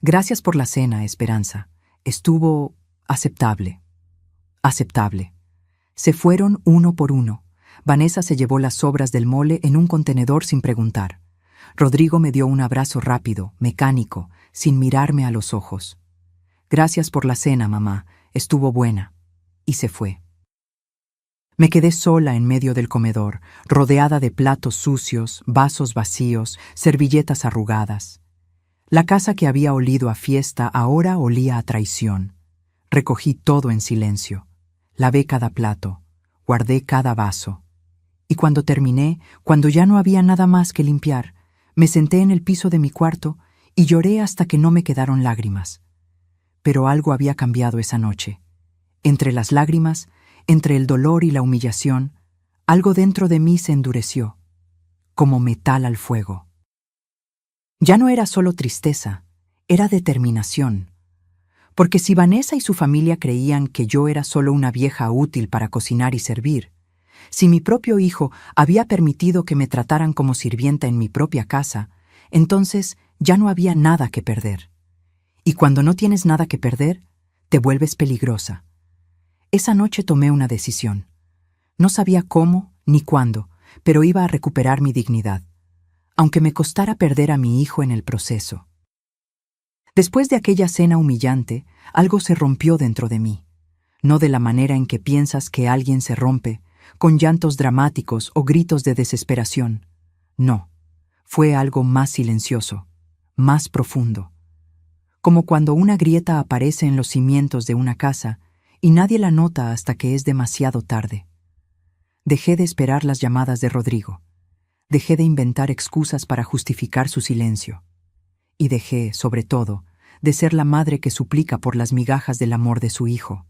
«Gracias por la cena, Esperanza. Estuvo aceptable». Aceptable. Se fueron uno por uno. Vanessa se llevó las sobras del mole en un contenedor sin preguntar. Rodrigo me dio un abrazo rápido, mecánico, sin mirarme a los ojos. «Gracias por la cena, mamá. Estuvo buena». Y se fue. Me quedé sola en medio del comedor, rodeada de platos sucios, vasos vacíos, servilletas arrugadas. La casa que había olido a fiesta ahora olía a traición. Recogí todo en silencio. Lavé cada plato, guardé cada vaso. Y cuando terminé, cuando ya no había nada más que limpiar, me senté en el piso de mi cuarto y lloré hasta que no me quedaron lágrimas. Pero algo había cambiado esa noche. Entre las lágrimas, entre el dolor y la humillación, algo dentro de mí se endureció, como metal al fuego. Ya no era solo tristeza, era determinación. Porque si Vanessa y su familia creían que yo era solo una vieja útil para cocinar y servir, si mi propio hijo había permitido que me trataran como sirvienta en mi propia casa, entonces ya no había nada que perder. Y cuando no tienes nada que perder, te vuelves peligrosa. Esa noche tomé una decisión. No sabía cómo ni cuándo, pero iba a recuperar mi dignidad, aunque me costara perder a mi hijo en el proceso. Después de aquella cena humillante, algo se rompió dentro de mí. No de la manera en que piensas que alguien se rompe, con llantos dramáticos o gritos de desesperación. No, fue algo más silencioso, más profundo. Como cuando una grieta aparece en los cimientos de una casa y nadie la nota hasta que es demasiado tarde. Dejé de esperar las llamadas de Rodrigo. Dejé de inventar excusas para justificar su silencio. Y dejé, sobre todo, de ser la madre que suplica por las migajas del amor de su hijo.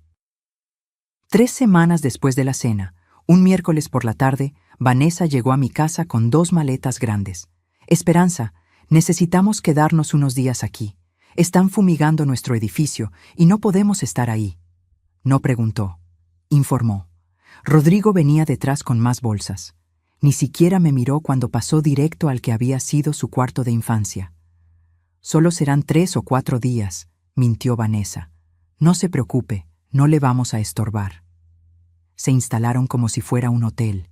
3 semanas después de la cena, un miércoles por la tarde, Vanessa llegó a mi casa con 2 maletas grandes. «Esperanza, necesitamos quedarnos unos días aquí. Están fumigando nuestro edificio y no podemos estar ahí». No preguntó. Informó. Rodrigo venía detrás con más bolsas. Ni siquiera me miró cuando pasó directo al que había sido su cuarto de infancia. «Solo serán 3 o 4 días», mintió Vanessa. «No se preocupe, no le vamos a estorbar». Se instalaron como si fuera un hotel.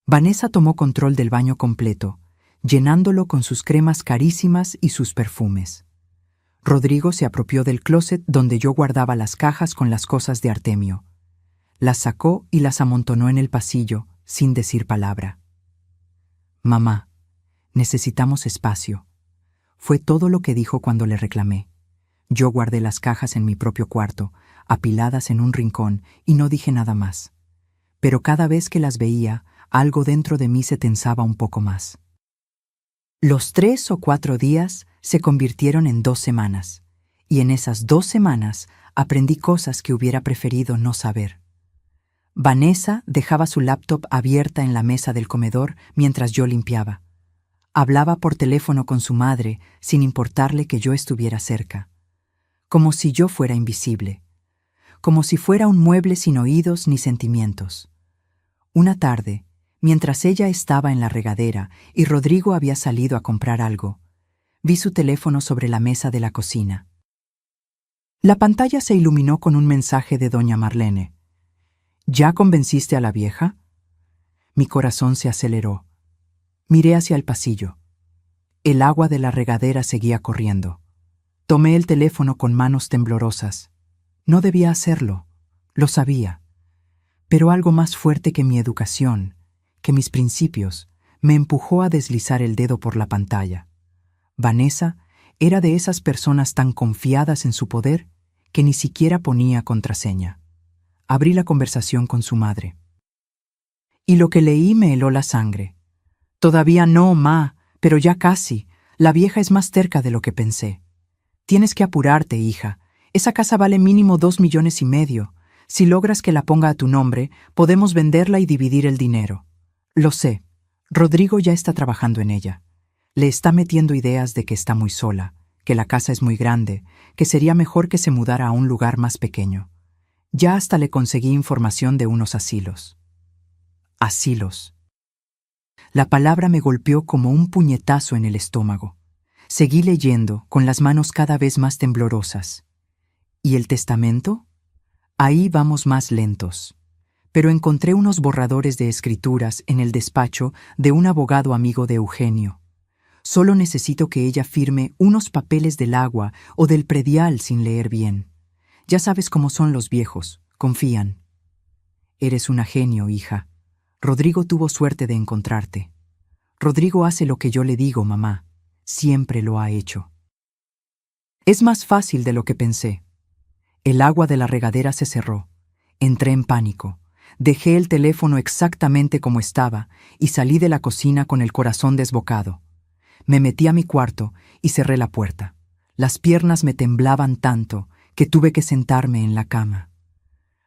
Vanessa tomó control del baño completo, llenándolo con sus cremas carísimas y sus perfumes. Rodrigo se apropió del closet donde yo guardaba las cajas con las cosas de Artemio. Las sacó y las amontonó en el pasillo, sin decir palabra. «Mamá, necesitamos espacio», fue todo lo que dijo cuando le reclamé. Yo guardé las cajas en mi propio cuarto, apiladas en un rincón, y no dije nada más. Pero cada vez que las veía, algo dentro de mí se tensaba un poco más. Los 3 o 4 días se convirtieron en 2 semanas, y en esas 2 semanas aprendí cosas que hubiera preferido no saber. Vanessa dejaba su laptop abierta en la mesa del comedor mientras yo limpiaba. Hablaba por teléfono con su madre sin importarle que yo estuviera cerca. Como si yo fuera invisible. Como si fuera un mueble sin oídos ni sentimientos. Una tarde, mientras ella estaba en la regadera y Rodrigo había salido a comprar algo, vi su teléfono sobre la mesa de la cocina. La pantalla se iluminó con un mensaje de doña Marlene. «¿Ya convenciste a la vieja?» Mi corazón se aceleró. Miré hacia el pasillo. El agua de la regadera seguía corriendo. Tomé el teléfono con manos temblorosas. No debía hacerlo, lo sabía. Pero algo más fuerte que mi educación, que mis principios, me empujó a deslizar el dedo por la pantalla. Vanessa era de esas personas tan confiadas en su poder que ni siquiera ponía contraseña. Abrí la conversación con su madre. Y lo que leí me heló la sangre. «Todavía no, ma, pero ya casi. La vieja es más terca de lo que pensé. Tienes que apurarte, hija. Esa casa vale mínimo 2,5 millones. Si logras que la ponga a tu nombre, podemos venderla y dividir el dinero. Lo sé. Rodrigo ya está trabajando en ella. Le está metiendo ideas de que está muy sola, que la casa es muy grande, que sería mejor que se mudara a un lugar más pequeño. Ya hasta le conseguí información de unos asilos». Asilos. La palabra me golpeó como un puñetazo en el estómago. Seguí leyendo, con las manos cada vez más temblorosas. ¿Y el testamento? Ahí vamos más lentos. Pero encontré unos borradores de escrituras en el despacho de un abogado amigo de Eugenio. Solo necesito que ella firme unos papeles del agua o del predial sin leer bien. Ya sabes cómo son los viejos, confían. Eres una genio, hija. Rodrigo tuvo suerte de encontrarte. Rodrigo hace lo que yo le digo, mamá. Siempre lo ha hecho. Es más fácil de lo que pensé. El agua de la regadera se cerró. Entré en pánico. Dejé el teléfono exactamente como estaba y salí de la cocina con el corazón desbocado. Me metí a mi cuarto y cerré la puerta. Las piernas me temblaban tanto que tuve que sentarme en la cama.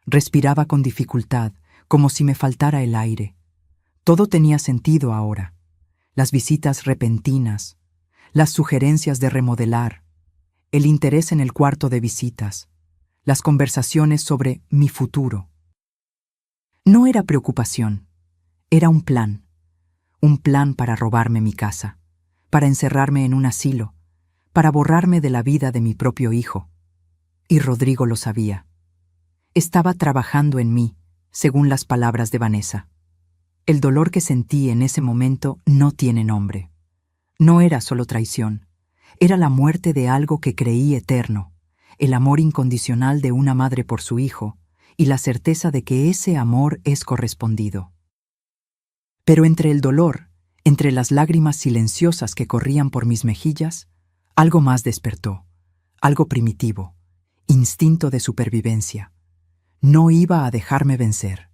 Respiraba con dificultad, como si me faltara el aire. Todo tenía sentido ahora. Las visitas repentinas, las sugerencias de remodelar, el interés en el cuarto de visitas, las conversaciones sobre mi futuro. No era preocupación, era un plan para robarme mi casa, para encerrarme en un asilo, para borrarme de la vida de mi propio hijo. Y Rodrigo lo sabía. Estaba trabajando en mí, según las palabras de Vanessa. El dolor que sentí en ese momento no tiene nombre. No era solo traición, era la muerte de algo que creí eterno, el amor incondicional de una madre por su hijo y la certeza de que ese amor es correspondido. Pero entre el dolor, entre las lágrimas silenciosas que corrían por mis mejillas, algo más despertó, algo primitivo, instinto de supervivencia. No iba a dejarme vencer.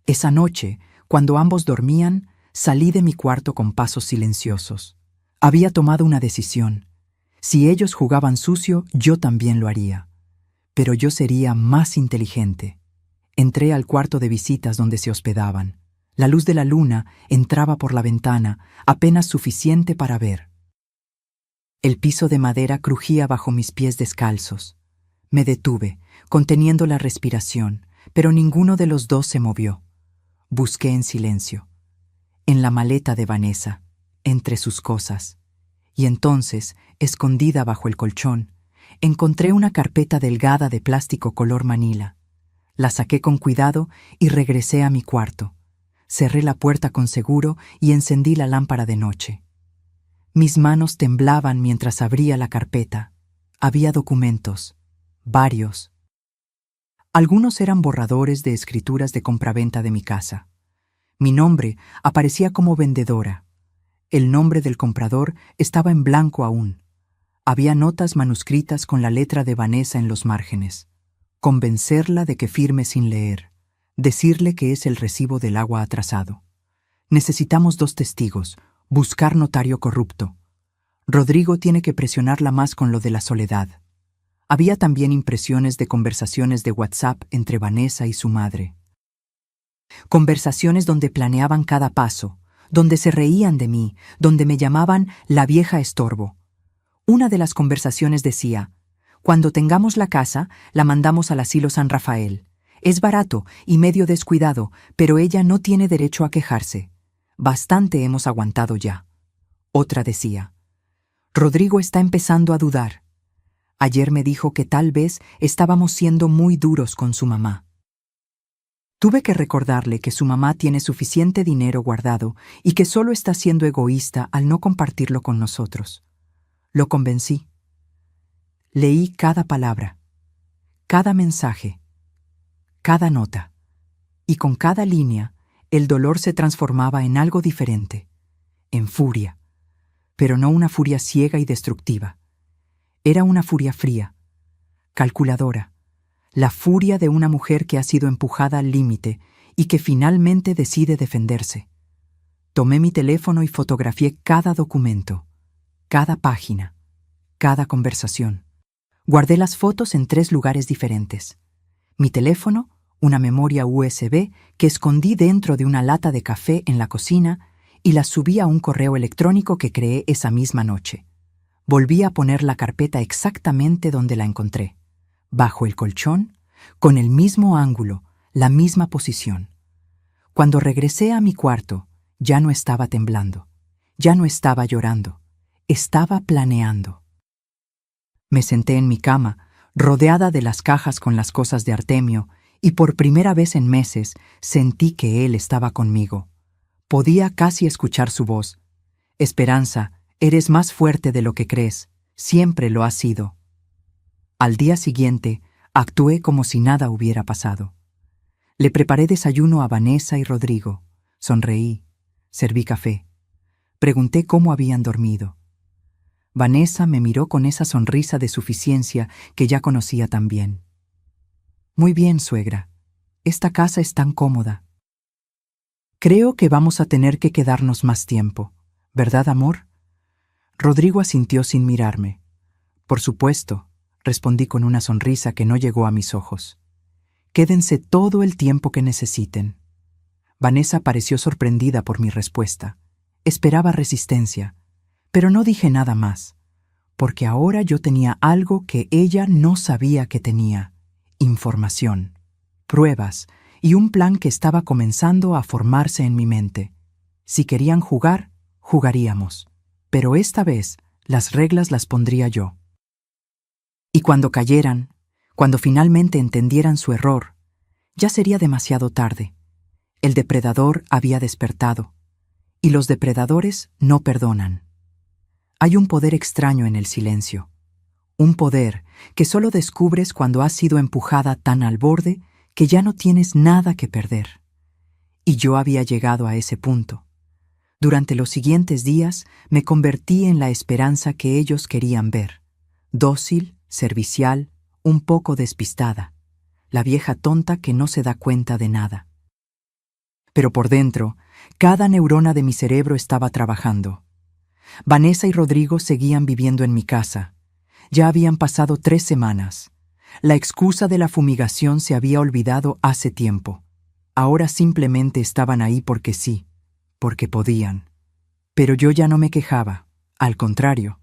Esa noche, cuando ambos dormían, salí de mi cuarto con pasos silenciosos. Había tomado una decisión. Si ellos jugaban sucio, yo también lo haría. Pero yo sería más inteligente. Entré al cuarto de visitas donde se hospedaban. La luz de la luna entraba por la ventana, apenas suficiente para ver. El piso de madera crujía bajo mis pies descalzos. Me detuve, conteniendo la respiración, pero ninguno de los dos se movió. Busqué en silencio, en la maleta de Vanessa, entre sus cosas, y entonces, escondida bajo el colchón, encontré una carpeta delgada de plástico color manila. La saqué con cuidado y regresé a mi cuarto. cerré la puerta con seguro y encendí la lámpara de noche. Mis manos temblaban mientras abría la carpeta. Había documentos, varios. Algunos eran borradores de escrituras de compraventa de mi casa. Mi nombre aparecía como vendedora. El nombre del comprador estaba en blanco aún. Había notas manuscritas con la letra de Vanessa en los márgenes. Convencerla de que firme sin leer. Decirle que es el recibo del agua atrasado. Necesitamos 2 testigos. Buscar notario corrupto. Rodrigo tiene que presionarla más con lo de la soledad. Había también impresiones de conversaciones de WhatsApp entre Vanessa y su madre. Conversaciones donde planeaban cada paso, donde se reían de mí, donde me llamaban la vieja estorbo. Una de las conversaciones decía: cuando tengamos la casa, la mandamos al asilo San Rafael. Es barato y medio descuidado, pero ella no tiene derecho a quejarse. Bastante hemos aguantado ya. Otra decía: Rodrigo está empezando a dudar. Ayer me dijo que tal vez estábamos siendo muy duros con su mamá. Tuve que recordarle que su mamá tiene suficiente dinero guardado y que solo está siendo egoísta al no compartirlo con nosotros. Lo convencí. Leí cada palabra, cada mensaje, cada nota, y con cada línea el dolor se transformaba en algo diferente, en furia, pero no una furia ciega y destructiva. Era una furia fría, calculadora, la furia de una mujer que ha sido empujada al límite y que finalmente decide defenderse. Tomé mi teléfono y fotografié cada documento, cada página, cada conversación. Guardé las fotos en 3 lugares diferentes. Mi teléfono, una memoria USB que escondí dentro de una lata de café en la cocina y las subí a un correo electrónico que creé esa misma noche. Volví a poner la carpeta exactamente donde la encontré, bajo el colchón, con el mismo ángulo, la misma posición. Cuando regresé a mi cuarto, ya no estaba temblando, ya no estaba llorando, estaba planeando. Me senté en mi cama, rodeada de las cajas con las cosas de Artemio, y por primera vez en meses sentí que él estaba conmigo. Podía casi escuchar su voz. Esperanza, eres más fuerte de lo que crees, siempre lo has sido. Al día siguiente, actué como si nada hubiera pasado. Le preparé desayuno a Vanessa y Rodrigo. Sonreí, serví café. Pregunté cómo habían dormido. Vanessa me miró con esa sonrisa de suficiencia que ya conocía tan bien. Muy bien, suegra. Esta casa es tan cómoda. Creo que vamos a tener que quedarnos más tiempo, ¿verdad, amor? Rodrigo asintió sin mirarme. Por supuesto, respondí con una sonrisa que no llegó a mis ojos. Quédense todo el tiempo que necesiten. Vanessa pareció sorprendida por mi respuesta. Esperaba resistencia, pero no dije nada más, porque ahora yo tenía algo que ella no sabía que tenía: información, pruebas y un plan que estaba comenzando a formarse en mi mente. Si querían jugar, jugaríamos. Pero esta vez las reglas las pondría yo. Y cuando cayeran, cuando finalmente entendieran su error, ya sería demasiado tarde. El depredador había despertado, y los depredadores no perdonan. Hay un poder extraño en el silencio, un poder que solo descubres cuando has sido empujada tan al borde que ya no tienes nada que perder. Y yo había llegado a ese punto. Durante los siguientes días me convertí en la esperanza que ellos querían ver. Dócil, servicial, un poco despistada. La vieja tonta que no se da cuenta de nada. Pero por dentro, cada neurona de mi cerebro estaba trabajando. Vanessa y Rodrigo seguían viviendo en mi casa. Ya habían pasado 3 semanas. La excusa de la fumigación se había olvidado hace tiempo. Ahora simplemente estaban ahí porque sí. Porque podían. Pero yo ya no me quejaba, al contrario.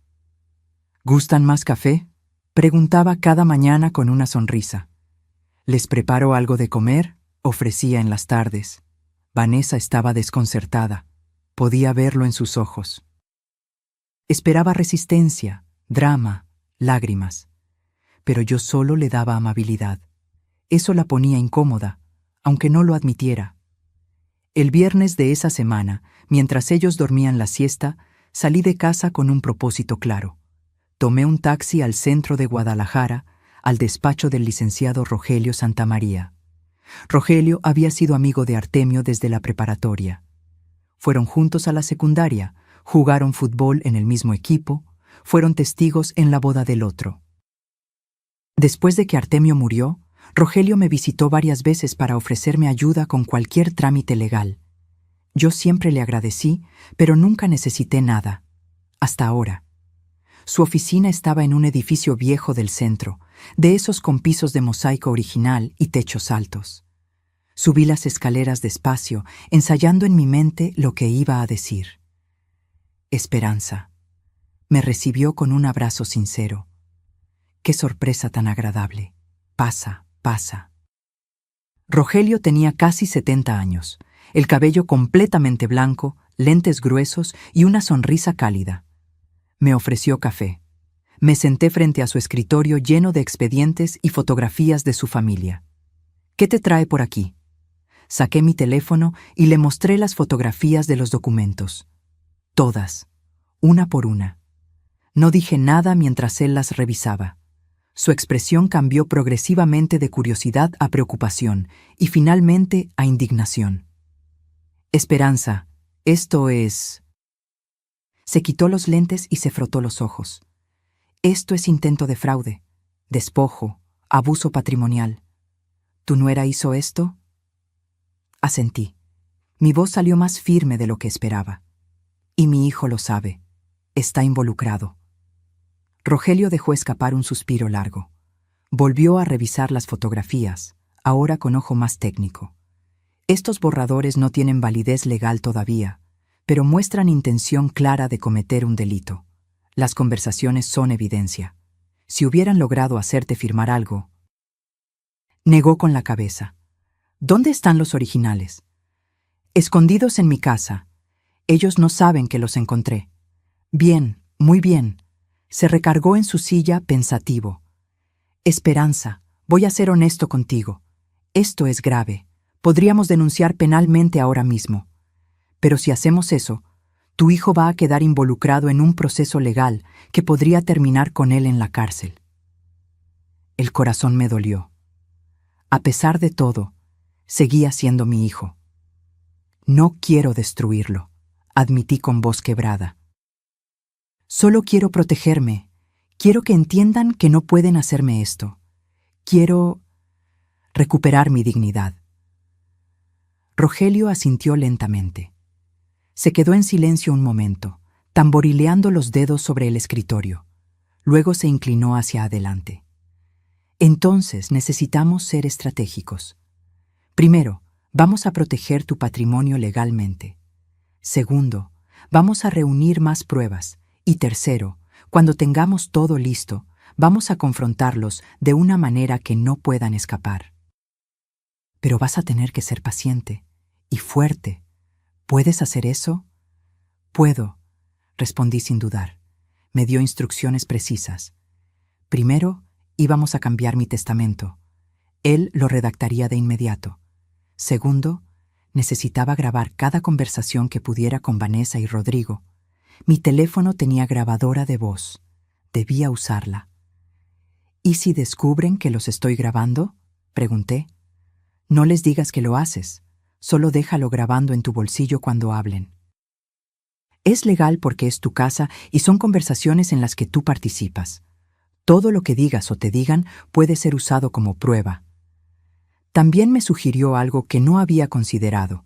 ¿Gustan más café?, preguntaba cada mañana con una sonrisa. ¿Les preparo algo de comer?, ofrecía en las tardes. Vanessa estaba desconcertada. Podía verlo en sus ojos. Esperaba resistencia, drama, lágrimas. Pero yo solo le daba amabilidad. Eso la ponía incómoda, aunque no lo admitiera. El viernes de esa semana, mientras ellos dormían la siesta, salí de casa con un propósito claro. Tomé un taxi al centro de Guadalajara, al despacho del licenciado Rogelio Santamaría. Rogelio había sido amigo de Artemio desde la preparatoria. Fueron juntos a la secundaria, jugaron fútbol en el mismo equipo, fueron testigos en la boda del otro. Después de que Artemio murió, Rogelio me visitó varias veces para ofrecerme ayuda con cualquier trámite legal. Yo siempre le agradecí, pero nunca necesité nada. Hasta ahora. Su oficina estaba en un edificio viejo del centro, de esos con pisos de mosaico original y techos altos. Subí las escaleras despacio, ensayando en mi mente lo que iba a decir. Esperanza. Me recibió con un abrazo sincero. ¡Qué sorpresa tan agradable! Pasa, pasa. Rogelio tenía casi 70 años, el cabello completamente blanco, lentes gruesos y una sonrisa cálida. Me ofreció café. Me senté frente a su escritorio lleno de expedientes y fotografías de su familia. ¿Qué te trae por aquí? Saqué mi teléfono y le mostré las fotografías de los documentos. Todas, una por una. No dije nada mientras él las revisaba. Su expresión cambió progresivamente de curiosidad a preocupación y finalmente a indignación. Esperanza, esto es... Se quitó los lentes y se frotó los ojos. Esto es intento de fraude, despojo, abuso patrimonial. ¿Tu nuera hizo esto? Asentí. Mi voz salió más firme de lo que esperaba. Y mi hijo lo sabe. Está involucrado. Rogelio dejó escapar un suspiro largo. Volvió a revisar las fotografías, ahora con ojo más técnico. Estos borradores no tienen validez legal todavía, pero muestran intención clara de cometer un delito. Las conversaciones son evidencia. Si hubieran logrado hacerte firmar algo... Negó con la cabeza. ¿Dónde están los originales? Escondidos en mi casa. Ellos no saben que los encontré. Bien, muy bien. Se recargó en su silla pensativo. Esperanza, voy a ser honesto contigo. Esto es grave. Podríamos denunciar penalmente ahora mismo. Pero si hacemos eso, tu hijo va a quedar involucrado en un proceso legal que podría terminar con él en la cárcel. El corazón me dolió. A pesar de todo, seguía siendo mi hijo. No quiero destruirlo, admití con voz quebrada. Solo quiero protegerme. Quiero que entiendan que no pueden hacerme esto. Quiero recuperar mi dignidad. Rogelio asintió lentamente. Se quedó en silencio un momento, tamborileando los dedos sobre el escritorio. Luego se inclinó hacia adelante. Entonces necesitamos ser estratégicos. Primero, vamos a proteger tu patrimonio legalmente. Segundo, vamos a reunir más pruebas. Y tercero, cuando tengamos todo listo, vamos a confrontarlos de una manera que no puedan escapar. Pero vas a tener que ser paciente y fuerte. ¿Puedes hacer eso? Puedo, respondí sin dudar. Me dio instrucciones precisas. Primero, íbamos a cambiar mi testamento. Él lo redactaría de inmediato. Segundo, necesitaba grabar cada conversación que pudiera con Vanessa y Rodrigo. Mi teléfono tenía grabadora de voz. Debía usarla. ¿Y si descubren que los estoy grabando? Pregunté. No les digas que lo haces. Solo déjalo grabando en tu bolsillo cuando hablen. Es legal porque es tu casa y son conversaciones en las que tú participas. Todo lo que digas o te digan puede ser usado como prueba. También me sugirió algo que no había considerado: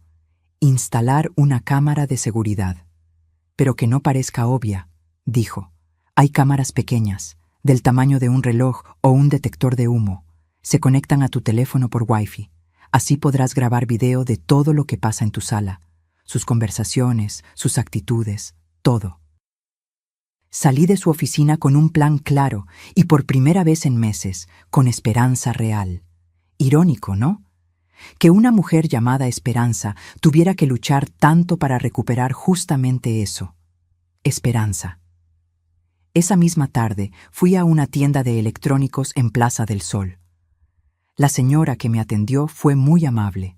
instalar una cámara de seguridad. Pero que no parezca obvia, dijo. Hay cámaras pequeñas, del tamaño de un reloj o un detector de humo. Se conectan a tu teléfono por Wi-Fi. Así podrás grabar video de todo lo que pasa en tu sala, sus conversaciones, sus actitudes, todo. Salí de su oficina con un plan claro y por primera vez en meses, con esperanza real. Irónico, ¿no? Que una mujer llamada Esperanza tuviera que luchar tanto para recuperar justamente eso. Esperanza. Esa misma tarde fui a una tienda de electrónicos en Plaza del Sol. La señora que me atendió fue muy amable.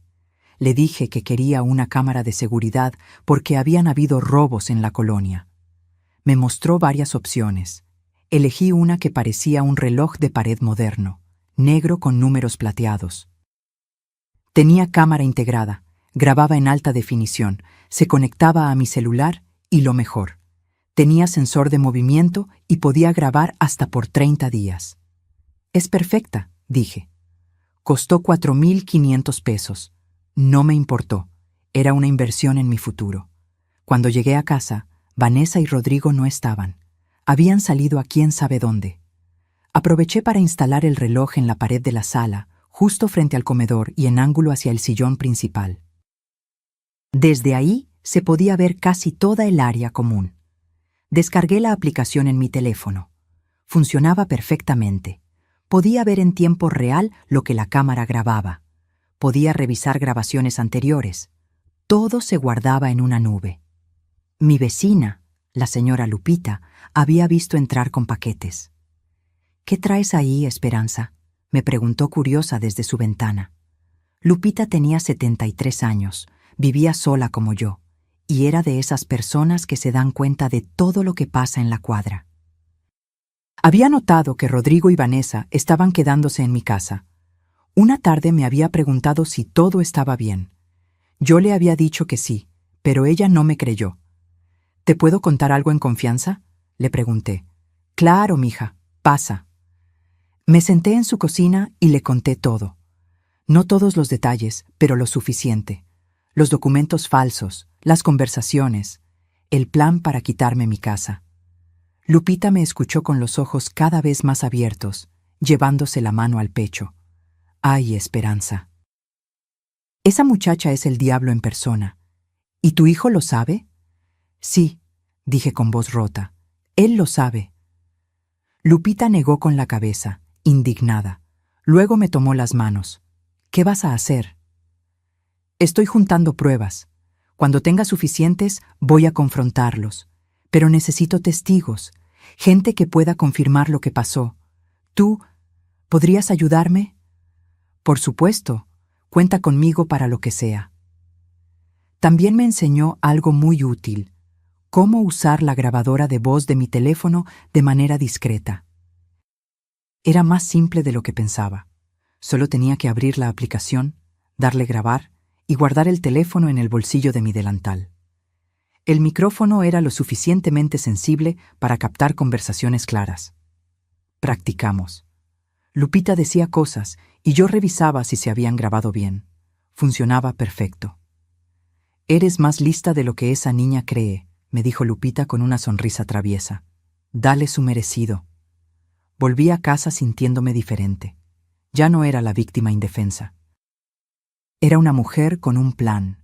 Le dije que quería una cámara de seguridad porque habían habido robos en la colonia. Me mostró varias opciones. Elegí una que parecía un reloj de pared moderno, negro con números plateados. Tenía cámara integrada, grababa en alta definición, se conectaba a mi celular y lo mejor, tenía sensor de movimiento y podía grabar hasta por 30 días. Es perfecta, dije. Costó 4.500 pesos. No me importó. Era una inversión en mi futuro. Cuando llegué a casa, Vanessa y Rodrigo no estaban. Habían salido a quién sabe dónde. Aproveché para instalar el reloj en la pared de la sala, justo frente al comedor y en ángulo hacia el sillón principal. Desde ahí se podía ver casi toda el área común. Descargué la aplicación en mi teléfono. Funcionaba perfectamente. Podía ver en tiempo real lo que la cámara grababa. Podía revisar grabaciones anteriores. Todo se guardaba en una nube. Mi vecina, la señora Lupita, había visto entrar con paquetes. «¿Qué traes ahí, Esperanza?», me preguntó curiosa desde su ventana. Lupita tenía 73 años, vivía sola como yo, y era de esas personas que se dan cuenta de todo lo que pasa en la cuadra. Había notado que Rodrigo y Vanessa estaban quedándose en mi casa. Una tarde me había preguntado si todo estaba bien. Yo le había dicho que sí, pero ella no me creyó. «¿Te puedo contar algo en confianza?», le pregunté. «Claro, mija, pasa». Me senté en su cocina y le conté todo. No todos los detalles, pero lo suficiente. Los documentos falsos, las conversaciones, el plan para quitarme mi casa. Lupita me escuchó con los ojos cada vez más abiertos, llevándose la mano al pecho. «Ay, Esperanza. Esa muchacha es el diablo en persona. ¿Y tu hijo lo sabe?». «Sí», dije con voz rota. «Él lo sabe». Lupita negó con la cabeza, indignada. Luego me tomó las manos. «¿Qué vas a hacer?». «Estoy juntando pruebas. Cuando tenga suficientes, voy a confrontarlos. Pero necesito testigos, gente que pueda confirmar lo que pasó. ¿Tú podrías ayudarme?». «Por supuesto, cuenta conmigo para lo que sea». También me enseñó algo muy útil: cómo usar la grabadora de voz de mi teléfono de manera discreta. Era más simple de lo que pensaba. Solo tenía que abrir la aplicación, darle grabar y guardar el teléfono en el bolsillo de mi delantal. El micrófono era lo suficientemente sensible para captar conversaciones claras. Practicamos. Lupita decía cosas y yo revisaba si se habían grabado bien. Funcionaba perfecto. «Eres más lista de lo que esa niña cree», me dijo Lupita con una sonrisa traviesa. «Dale su merecido». Volví a casa sintiéndome diferente. Ya no era la víctima indefensa. Era una mujer con un plan.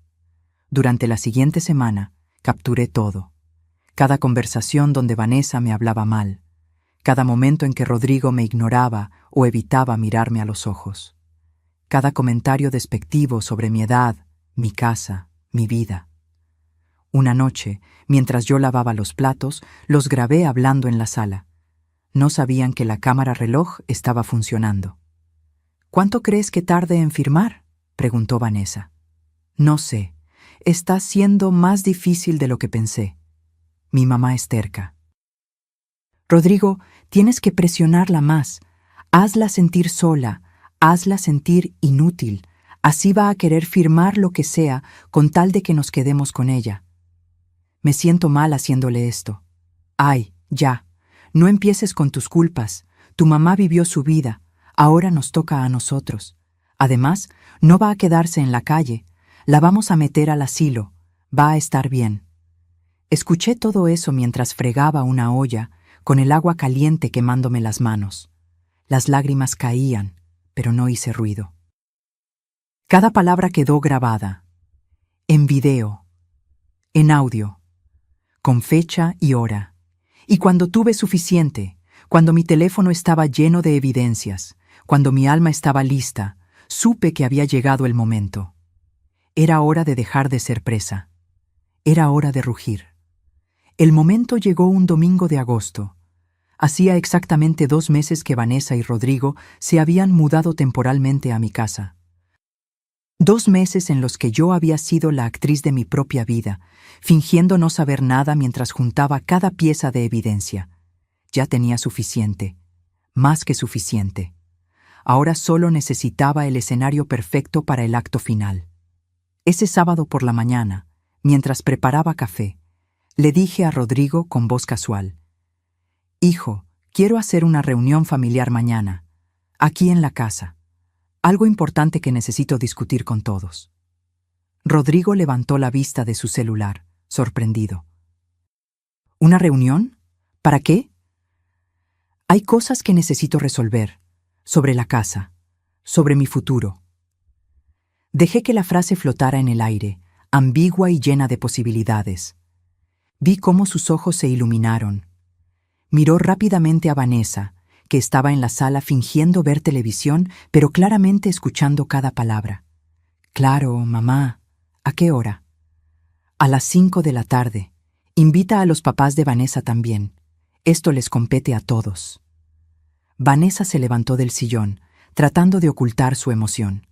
Durante la siguiente semana, capturé todo. Cada conversación donde Vanessa me hablaba mal. Cada momento en que Rodrigo me ignoraba o evitaba mirarme a los ojos. Cada comentario despectivo sobre mi edad, mi casa, mi vida. Una noche, mientras yo lavaba los platos, los grabé hablando en la sala. No sabían que la cámara reloj estaba funcionando. «¿Cuánto crees que tarde en firmar?», preguntó Vanessa. «No sé. Está siendo más difícil de lo que pensé. Mi mamá es terca». «Rodrigo, tienes que presionarla más. Hazla sentir sola, hazla sentir inútil. Así va a querer firmar lo que sea con tal de que nos quedemos con ella». Me siento mal haciéndole esto. «Ay, ya. No empieces con tus culpas. Tu mamá vivió su vida. Ahora nos toca a nosotros. Además, no va a quedarse en la calle. La vamos a meter al asilo. Va a estar bien». Escuché todo eso mientras fregaba una olla, con el agua caliente quemándome las manos. Las lágrimas caían, pero no hice ruido. Cada palabra quedó grabada. En video. En audio. Con fecha y hora. Y cuando tuve suficiente, cuando mi teléfono estaba lleno de evidencias, cuando mi alma estaba lista, supe que había llegado el momento. Era hora de dejar de ser presa. Era hora de rugir. El momento llegó un domingo de agosto. Hacía exactamente 2 meses que Vanessa y Rodrigo se habían mudado temporalmente a mi casa. 2 meses en los que yo había sido la actriz de mi propia vida, fingiendo no saber nada mientras juntaba cada pieza de evidencia. Ya tenía suficiente, más que suficiente. Ahora solo necesitaba el escenario perfecto para el acto final. Ese sábado por la mañana, mientras preparaba café, le dije a Rodrigo con voz casual: «Hijo, quiero hacer una reunión familiar mañana, aquí en la casa. Algo importante que necesito discutir con todos». Rodrigo levantó la vista de su celular, sorprendido. «¿Una reunión? ¿Para qué?» «Hay cosas que necesito resolver, sobre la casa, sobre mi futuro». Dejé que la frase flotara en el aire, ambigua y llena de posibilidades. Vi cómo sus ojos se iluminaron. Miró rápidamente a Vanessa, que estaba en la sala fingiendo ver televisión, pero claramente escuchando cada palabra. «Claro, mamá. ¿A qué hora?» «A las 5 de la tarde. Invita a los papás de Vanessa también. Esto les compete a todos». Vanessa se levantó del sillón, tratando de ocultar su emoción.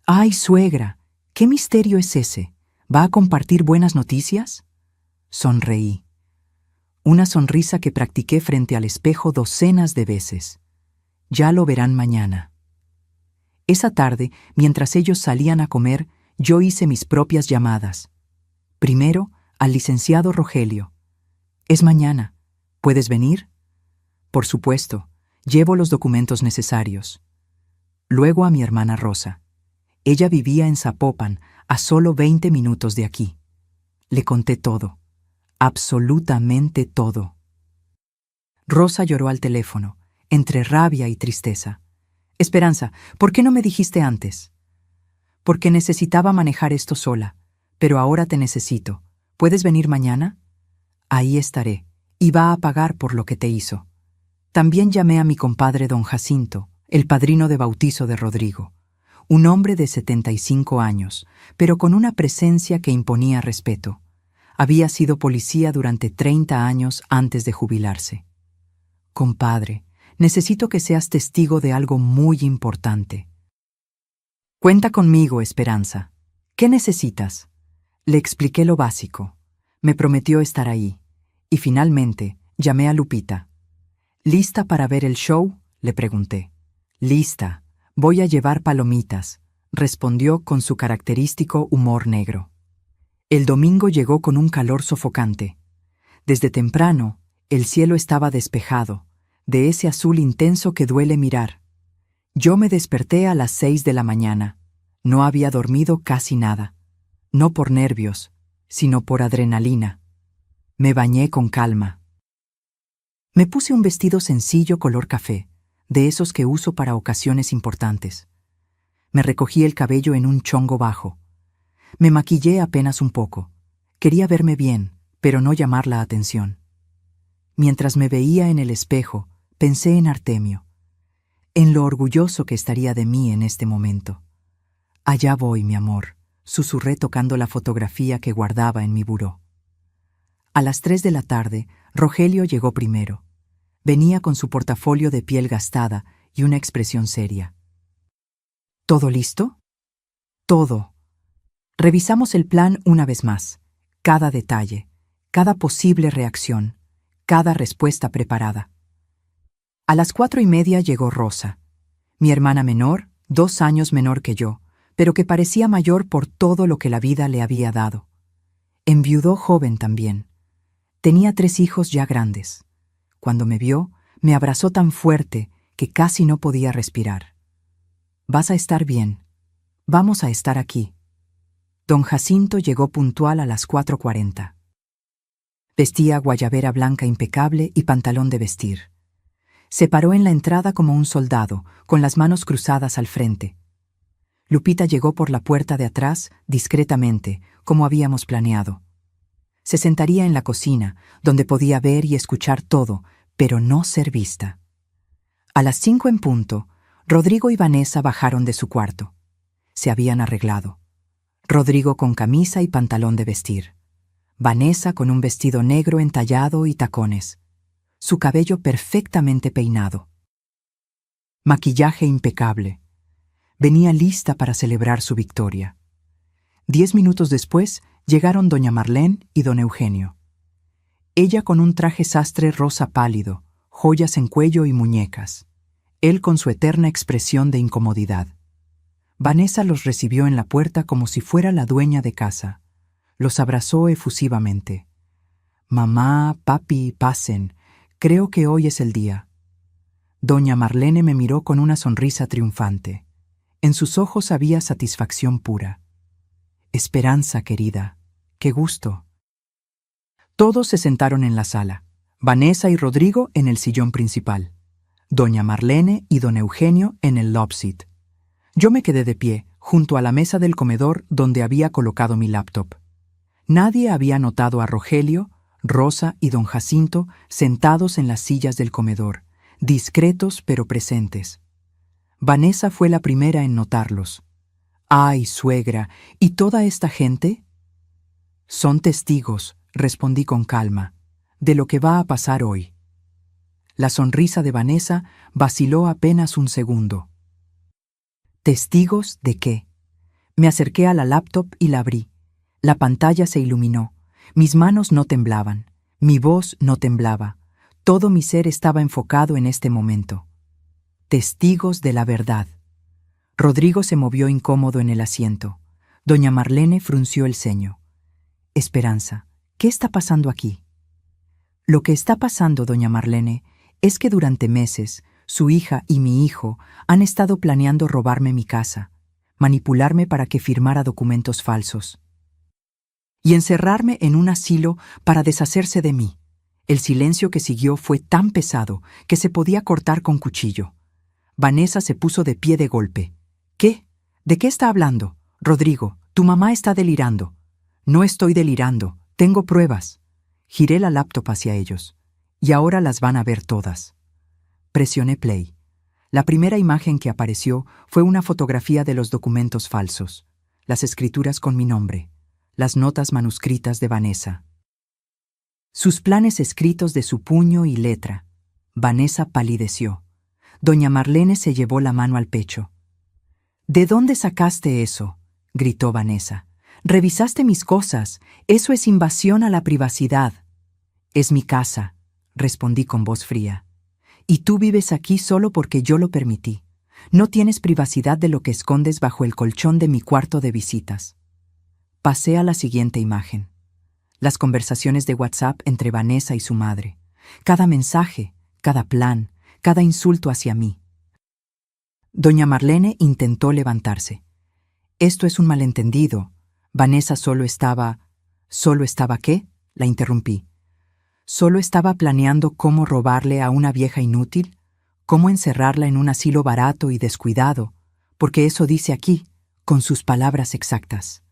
«Ay, suegra, ¿qué misterio es ese? ¿Va a compartir buenas noticias?» Sonreí. Una sonrisa que practiqué frente al espejo docenas de veces. Ya lo verán mañana. Esa tarde, mientras ellos salían a comer, yo hice mis propias llamadas. Primero, al licenciado Rogelio. «Es mañana. ¿Puedes venir?» «Por supuesto. Llevo los documentos necesarios». Luego a mi hermana Rosa. Ella vivía en Zapopan, a solo 20 minutos de aquí. Le conté todo. Absolutamente todo. Rosa lloró al teléfono, entre rabia y tristeza. «Esperanza, ¿por qué no me dijiste antes?» «Porque necesitaba manejar esto sola, pero ahora te necesito. ¿Puedes venir mañana?» «Ahí estaré, y va a pagar por lo que te hizo». También llamé a mi compadre don Jacinto, el padrino de bautizo de Rodrigo, un hombre de 75 años, pero con una presencia que imponía respeto. Había sido policía durante 30 años antes de jubilarse. «Compadre, necesito que seas testigo de algo muy importante». «Cuenta conmigo, Esperanza. ¿Qué necesitas?» Le expliqué lo básico. Me prometió estar ahí. Y finalmente, llamé a Lupita. «¿Lista para ver el show?», le pregunté. «Lista. Voy a llevar palomitas», respondió con su característico humor negro. El domingo llegó con un calor sofocante. Desde temprano, el cielo estaba despejado, de ese azul intenso que duele mirar. Yo me desperté a las 6 de la mañana. No había dormido casi nada. No por nervios, sino por adrenalina. Me bañé con calma. Me puse un vestido sencillo color café, de esos que uso para ocasiones importantes. Me recogí el cabello en un chongo bajo. Me maquillé apenas un poco. Quería verme bien, pero no llamar la atención. Mientras me veía en el espejo, pensé en Artemio, en lo orgulloso que estaría de mí en este momento. «Allá voy, mi amor», susurré tocando la fotografía que guardaba en mi buró. A las 3 de la tarde, Rogelio llegó primero. Venía con su portafolio de piel gastada y una expresión seria. «¿Todo listo?» «Todo». Revisamos el plan una vez más, cada detalle, cada posible reacción, cada respuesta preparada. A las 4:30 llegó Rosa, mi hermana menor, 2 años menor que yo, pero que parecía mayor por todo lo que la vida le había dado. Enviudó joven también. Tenía 3 hijos ya grandes. Cuando me vio, me abrazó tan fuerte que casi no podía respirar. «Vas a estar bien. Vamos a estar aquí». Don Jacinto llegó puntual a las 4:40. Vestía guayabera blanca impecable y pantalón de vestir. Se paró en la entrada como un soldado, con las manos cruzadas al frente. Lupita llegó por la puerta de atrás, discretamente, como habíamos planeado. Se sentaría en la cocina, donde podía ver y escuchar todo, pero no ser vista. A las 5 en punto, Rodrigo y Vanessa bajaron de su cuarto. Se habían arreglado. Rodrigo con camisa y pantalón de vestir. Vanessa con un vestido negro entallado y tacones. Su cabello perfectamente peinado. Maquillaje impecable. Venía lista para celebrar su victoria. 10 minutos después llegaron doña Marlene y don Eugenio. Ella con un traje sastre rosa pálido, joyas en cuello y muñecas. Él con su eterna expresión de incomodidad. Vanessa los recibió en la puerta como si fuera la dueña de casa. Los abrazó efusivamente. «Mamá, papi, pasen. Creo que hoy es el día». Doña Marlene me miró con una sonrisa triunfante. En sus ojos había satisfacción pura. «Esperanza, querida. Qué gusto». Todos se sentaron en la sala. Vanessa y Rodrigo en el sillón principal. Doña Marlene y don Eugenio en el love seat. Yo me quedé de pie, junto a la mesa del comedor donde había colocado mi laptop. Nadie había notado a Rogelio, Rosa y don Jacinto sentados en las sillas del comedor, discretos pero presentes. Vanessa fue la primera en notarlos. «Ay, suegra, ¿y toda esta gente?» «Son testigos», respondí con calma, «de lo que va a pasar hoy». La sonrisa de Vanessa vaciló apenas un segundo. ¿Testigos de qué? Me acerqué a la laptop y la abrí. La pantalla se iluminó. Mis manos no temblaban. Mi voz no temblaba. Todo mi ser estaba enfocado en este momento. Testigos de la verdad. Rodrigo se movió incómodo en el asiento. Doña Marlene frunció el ceño. «Esperanza, ¿qué está pasando aquí?» «Lo que está pasando, doña Marlene, es que durante meses su hija y mi hijo han estado planeando robarme mi casa, manipularme para que firmara documentos falsos y encerrarme en un asilo para deshacerse de mí». El silencio que siguió fue tan pesado que se podía cortar con cuchillo. Vanessa se puso de pie de golpe. «¿Qué? ¿De qué está hablando? Rodrigo, tu mamá está delirando». «No estoy delirando, tengo pruebas». Giré la laptop hacia ellos. «Y ahora las van a ver todas». Presioné play. La primera imagen que apareció fue una fotografía de los documentos falsos, las escrituras con mi nombre, las notas manuscritas de Vanessa. Sus planes escritos de su puño y letra. Vanessa palideció. Doña Marlene se llevó la mano al pecho. «¿De dónde sacaste eso?», gritó Vanessa. «Revisaste mis cosas. Eso es invasión a la privacidad». «Es mi casa», respondí con voz fría. «Y tú vives aquí solo porque yo lo permití. No tienes privacidad de lo que escondes bajo el colchón de mi cuarto de visitas». Pasé a la siguiente imagen. Las conversaciones de WhatsApp entre Vanessa y su madre. Cada mensaje, cada plan, cada insulto hacia mí. Doña Marlene intentó levantarse. «Esto es un malentendido. Vanessa solo estaba... ¿Solo estaba qué?», la interrumpí. «Solo estaba planeando cómo robarle a una vieja inútil, cómo encerrarla en un asilo barato y descuidado, porque eso dice aquí, con sus palabras exactas».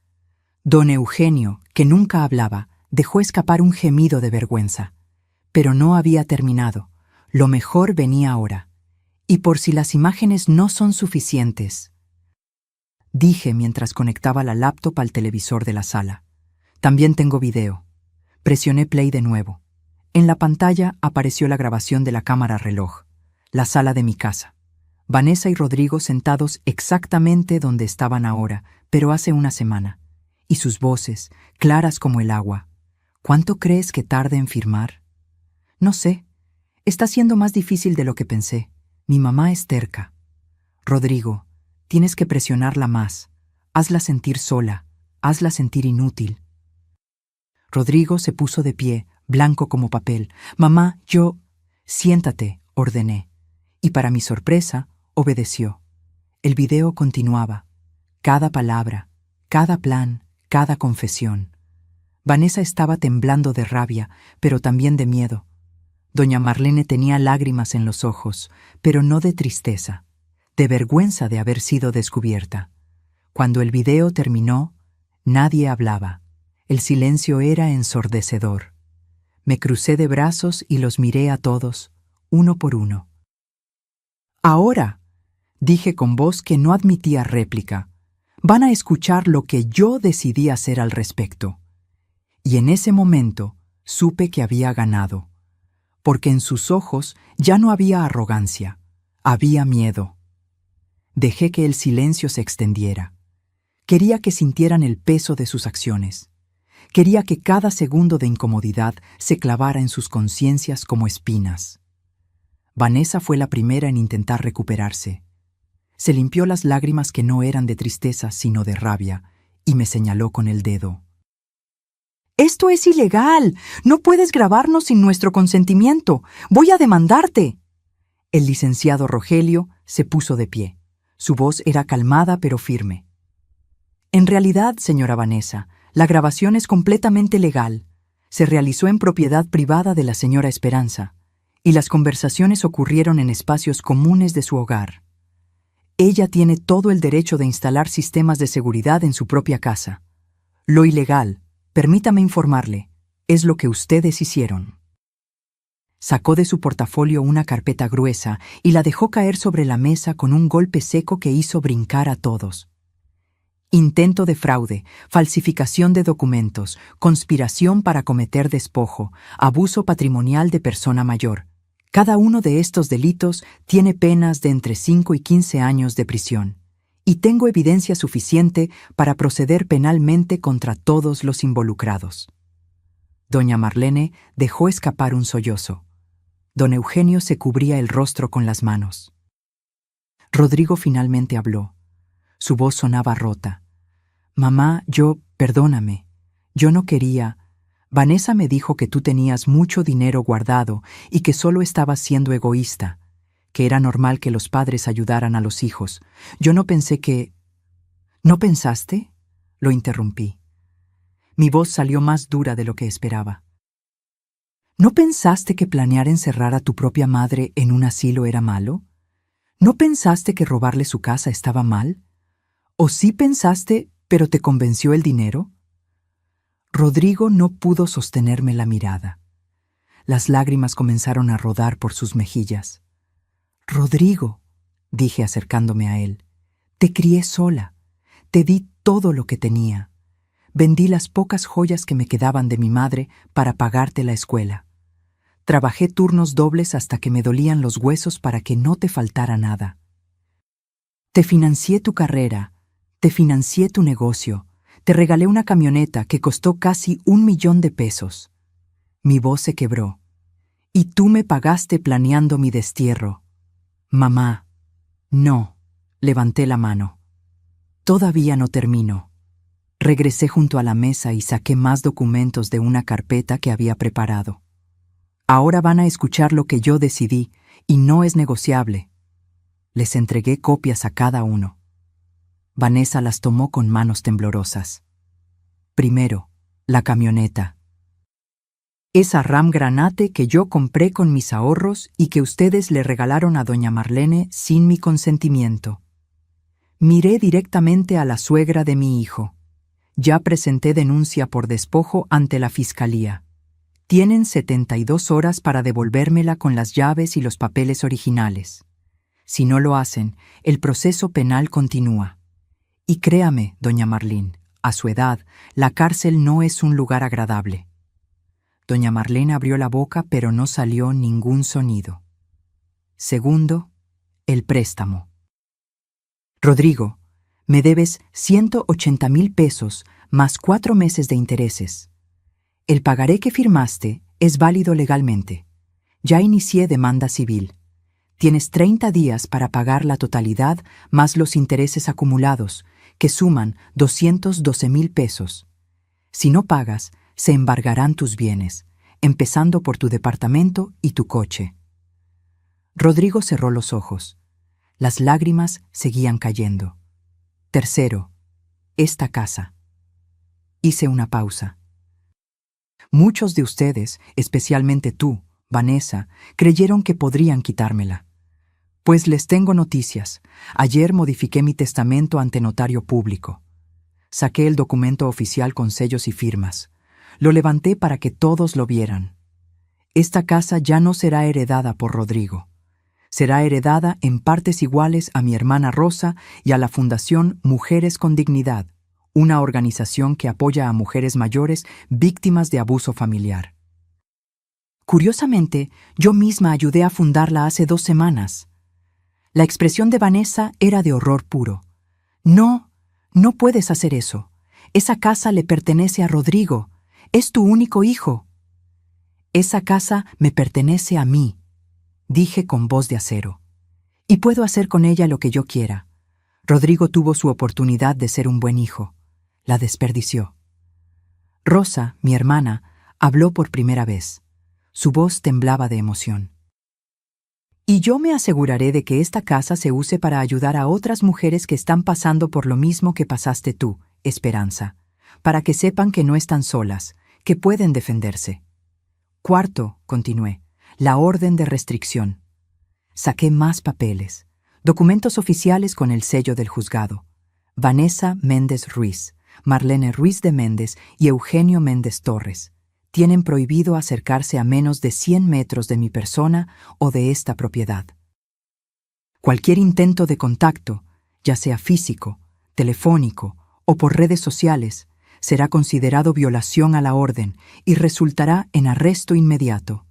Don Eugenio, que nunca hablaba, dejó escapar un gemido de vergüenza. Pero no había terminado. Lo mejor venía ahora. «Y por si las imágenes no son suficientes», dije mientras conectaba la laptop al televisor de la sala. «También tengo video». Presioné play de nuevo. En la pantalla apareció la grabación de la cámara reloj, la sala de mi casa. Vanessa y Rodrigo sentados exactamente donde estaban ahora, pero hace una semana. Y sus voces, claras como el agua. «¿Cuánto crees que tarde en firmar?» «No sé. Está siendo más difícil de lo que pensé. Mi mamá es terca». «Rodrigo, tienes que presionarla más. Hazla sentir sola. Hazla sentir inútil». Rodrigo se puso de pie, blanco como papel. «Mamá, yo...» «Siéntate», ordené. Y para mi sorpresa, obedeció. El video continuaba. Cada palabra, cada plan, cada confesión. Vanessa estaba temblando de rabia, pero también de miedo. Doña Marlene tenía lágrimas en los ojos, pero no de tristeza, de vergüenza de haber sido descubierta. Cuando el video terminó, nadie hablaba. El silencio era ensordecedor. Me crucé de brazos y los miré a todos, uno por uno. «Ahora», dije con voz que no admitía réplica, «van a escuchar lo que yo decidí hacer al respecto». Y en ese momento supe que había ganado, porque en sus ojos ya no había arrogancia, había miedo. Dejé que el silencio se extendiera. Quería que sintieran el peso de sus acciones. Quería que cada segundo de incomodidad se clavara en sus conciencias como espinas. Vanessa fue la primera en intentar recuperarse. Se limpió las lágrimas que no eran de tristeza, sino de rabia, y me señaló con el dedo. «¡Esto es ilegal! ¡No puedes grabarnos sin nuestro consentimiento! ¡Voy a demandarte!» El licenciado Rogelio se puso de pie. Su voz era calmada pero firme. «En realidad, señora Vanessa, la grabación es completamente legal. Se realizó en propiedad privada de la señora Esperanza, y las conversaciones ocurrieron en espacios comunes de su hogar. Ella tiene todo el derecho de instalar sistemas de seguridad en su propia casa. Lo ilegal, permítame informarle, es lo que ustedes hicieron». Sacó de su portafolio una carpeta gruesa y la dejó caer sobre la mesa con un golpe seco que hizo brincar a todos. Intento de fraude, falsificación de documentos, conspiración para cometer despojo, abuso patrimonial de persona mayor. Cada uno de estos delitos tiene penas de entre 5 y 15 años de prisión, y tengo evidencia suficiente para proceder penalmente contra todos los involucrados. Doña Marlene dejó escapar un sollozo. Don Eugenio se cubría el rostro con las manos. Rodrigo finalmente habló. Su voz sonaba rota. «Mamá, perdóname. Yo no quería. Vanessa me dijo que tú tenías mucho dinero guardado y que solo estabas siendo egoísta, que era normal que los padres ayudaran a los hijos. Yo no pensé que...» «¿No pensaste?», lo interrumpí. Mi voz salió más dura de lo que esperaba. ¿No pensaste que planear encerrar a tu propia madre en un asilo era malo? ¿No pensaste que robarle su casa estaba mal? ¿O sí pensaste, pero te convenció el dinero? Rodrigo no pudo sostenerme la mirada. Las lágrimas comenzaron a rodar por sus mejillas. «Rodrigo», dije acercándome a él, «te crié sola. Te di todo lo que tenía. Vendí las pocas joyas que me quedaban de mi madre para pagarte la escuela. Trabajé turnos dobles hasta que me dolían los huesos para que no te faltara nada. Te financié tu carrera, te financié tu negocio, te regalé una camioneta que costó casi 1 millón de pesos. Mi voz se quebró. Y tú me pagaste planeando mi destierro. Mamá, no», levanté la mano. «Todavía no termino». Regresé junto a la mesa y saqué más documentos de una carpeta que había preparado. «Ahora van a escuchar lo que yo decidí, y no es negociable». Les entregué copias a cada uno. Vanessa las tomó con manos temblorosas. «Primero, la camioneta. Esa Ram Granate que yo compré con mis ahorros y que ustedes le regalaron a doña Marlene sin mi consentimiento. Miré directamente a la suegra de mi hijo. Ya presenté denuncia por despojo ante la fiscalía. Tienen 72 horas para devolvérmela con las llaves y los papeles originales. Si no lo hacen, el proceso penal continúa. Y créame, doña Marlene, a su edad, la cárcel no es un lugar agradable». Doña Marlene abrió la boca, pero no salió ningún sonido. Segundo, el préstamo. «Rodrigo, me debes 180,000 pesos más 4 meses de intereses. El pagaré que firmaste es válido legalmente. Ya inicié demanda civil. Tienes 30 días para pagar la totalidad más los intereses acumulados, que suman 212,000 pesos. Si no pagas, se embargarán tus bienes, empezando por tu departamento y tu coche». Rodrigo cerró los ojos. Las lágrimas seguían cayendo. «Tercero, esta casa». Hice una pausa. «Muchos de ustedes, especialmente tú, Vanessa, creyeron que podrían quitármela. Pues les tengo noticias. Ayer modifiqué mi testamento ante notario público. Saqué el documento oficial con sellos y firmas. Lo levanté para que todos lo vieran. Esta casa ya no será heredada por Rodrigo. Será heredada en partes iguales a mi hermana Rosa y a la Fundación Mujeres con Dignidad, una organización que apoya a mujeres mayores víctimas de abuso familiar. Curiosamente, yo misma ayudé a fundarla hace 2 semanas. La expresión de Vanessa era de horror puro. No, no puedes hacer eso. Esa casa le pertenece a Rodrigo. Es tu único hijo. Esa casa me pertenece a mí, dije con voz de acero. Y puedo hacer con ella lo que yo quiera. Rodrigo tuvo su oportunidad de ser un buen hijo. La desperdició. Rosa, mi hermana, habló por primera vez. Su voz temblaba de emoción. Y yo me aseguraré de que esta casa se use para ayudar a otras mujeres que están pasando por lo mismo que pasaste tú, Esperanza, para que sepan que no están solas, que pueden defenderse. Cuarto, continué, la orden de restricción. Saqué más papeles, documentos oficiales con el sello del juzgado. Vanessa Méndez Ruiz, Marlene Ruiz de Méndez y Eugenio Méndez Torres tienen prohibido acercarse a menos de 100 metros de mi persona o de esta propiedad. Cualquier intento de contacto, ya sea físico, telefónico o por redes sociales, será considerado violación a la orden y resultará en arresto inmediato.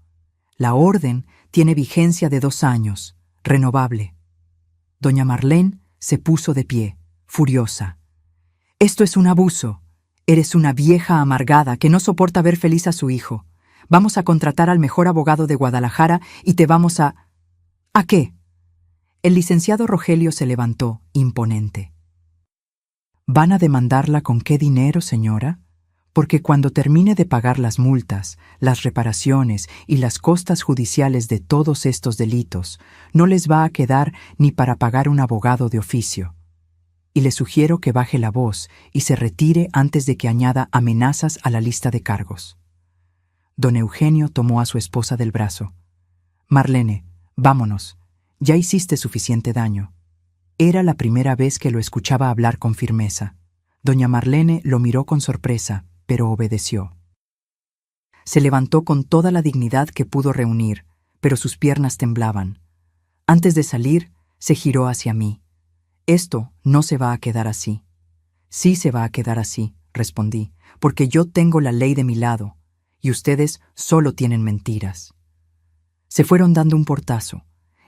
La orden tiene vigencia de 2 años, renovable. Doña Marlene se puso de pie, furiosa. «Esto es un abuso. Eres una vieja amargada que no soporta ver feliz a su hijo. Vamos a contratar al mejor abogado de Guadalajara y te vamos a...» «¿A qué?» El licenciado Rogelio se levantó, imponente. «¿Van a demandarla con qué dinero, señora? Porque cuando termine de pagar las multas, las reparaciones y las costas judiciales de todos estos delitos, no les va a quedar ni para pagar un abogado de oficio. Y le sugiero que baje la voz y se retire antes de que añada amenazas a la lista de cargos». Don Eugenio tomó a su esposa del brazo. «Marlene, vámonos. Ya hiciste suficiente daño». Era la primera vez que lo escuchaba hablar con firmeza. Doña Marlene lo miró con sorpresa, pero obedeció. Se levantó con toda la dignidad que pudo reunir, pero sus piernas temblaban. Antes de salir, se giró hacia mí. «Esto no se va a quedar así». «Sí se va a quedar así», respondí, «porque yo tengo la ley de mi lado, y ustedes solo tienen mentiras». Se fueron dando un portazo.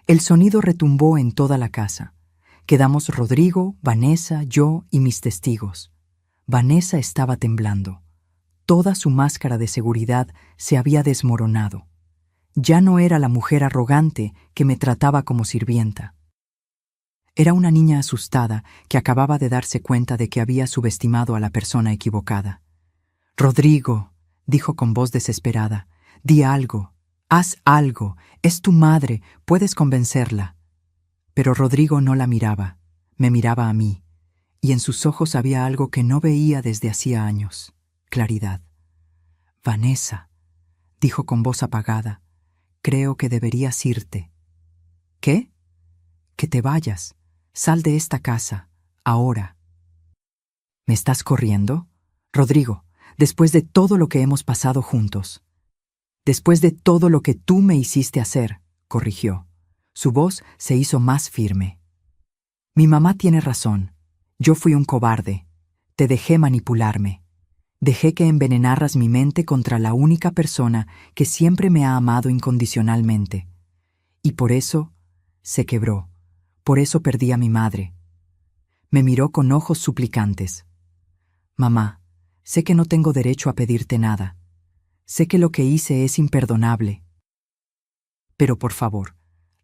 El sonido retumbó en toda la casa. Quedamos Rodrigo, Vanessa, yo y mis testigos. Vanessa estaba temblando. Toda su máscara de seguridad se había desmoronado. Ya no era la mujer arrogante que me trataba como sirvienta. Era una niña asustada que acababa de darse cuenta de que había subestimado a la persona equivocada. «Rodrigo», dijo con voz desesperada, «di algo, haz algo, es tu madre, puedes convencerla». Pero Rodrigo no la miraba, me miraba a mí, y en sus ojos había algo que no veía desde hacía años, claridad. «Vanessa», dijo con voz apagada, «creo que deberías irte». «¿Qué?» «Que te vayas. Sal de esta casa, ahora». «¿Me estás corriendo?» «Rodrigo, después de todo lo que hemos pasado juntos». «Después de todo lo que tú me hiciste hacer», corrigió. Su voz se hizo más firme. «Mi mamá tiene razón. Yo fui un cobarde. Te dejé manipularme. Dejé que envenenaras mi mente contra la única persona que siempre me ha amado incondicionalmente. Y por eso se quebró. Por eso perdí a mi madre». Me miró con ojos suplicantes. «Mamá, sé que no tengo derecho a pedirte nada. Sé que lo que hice es imperdonable. Pero por favor,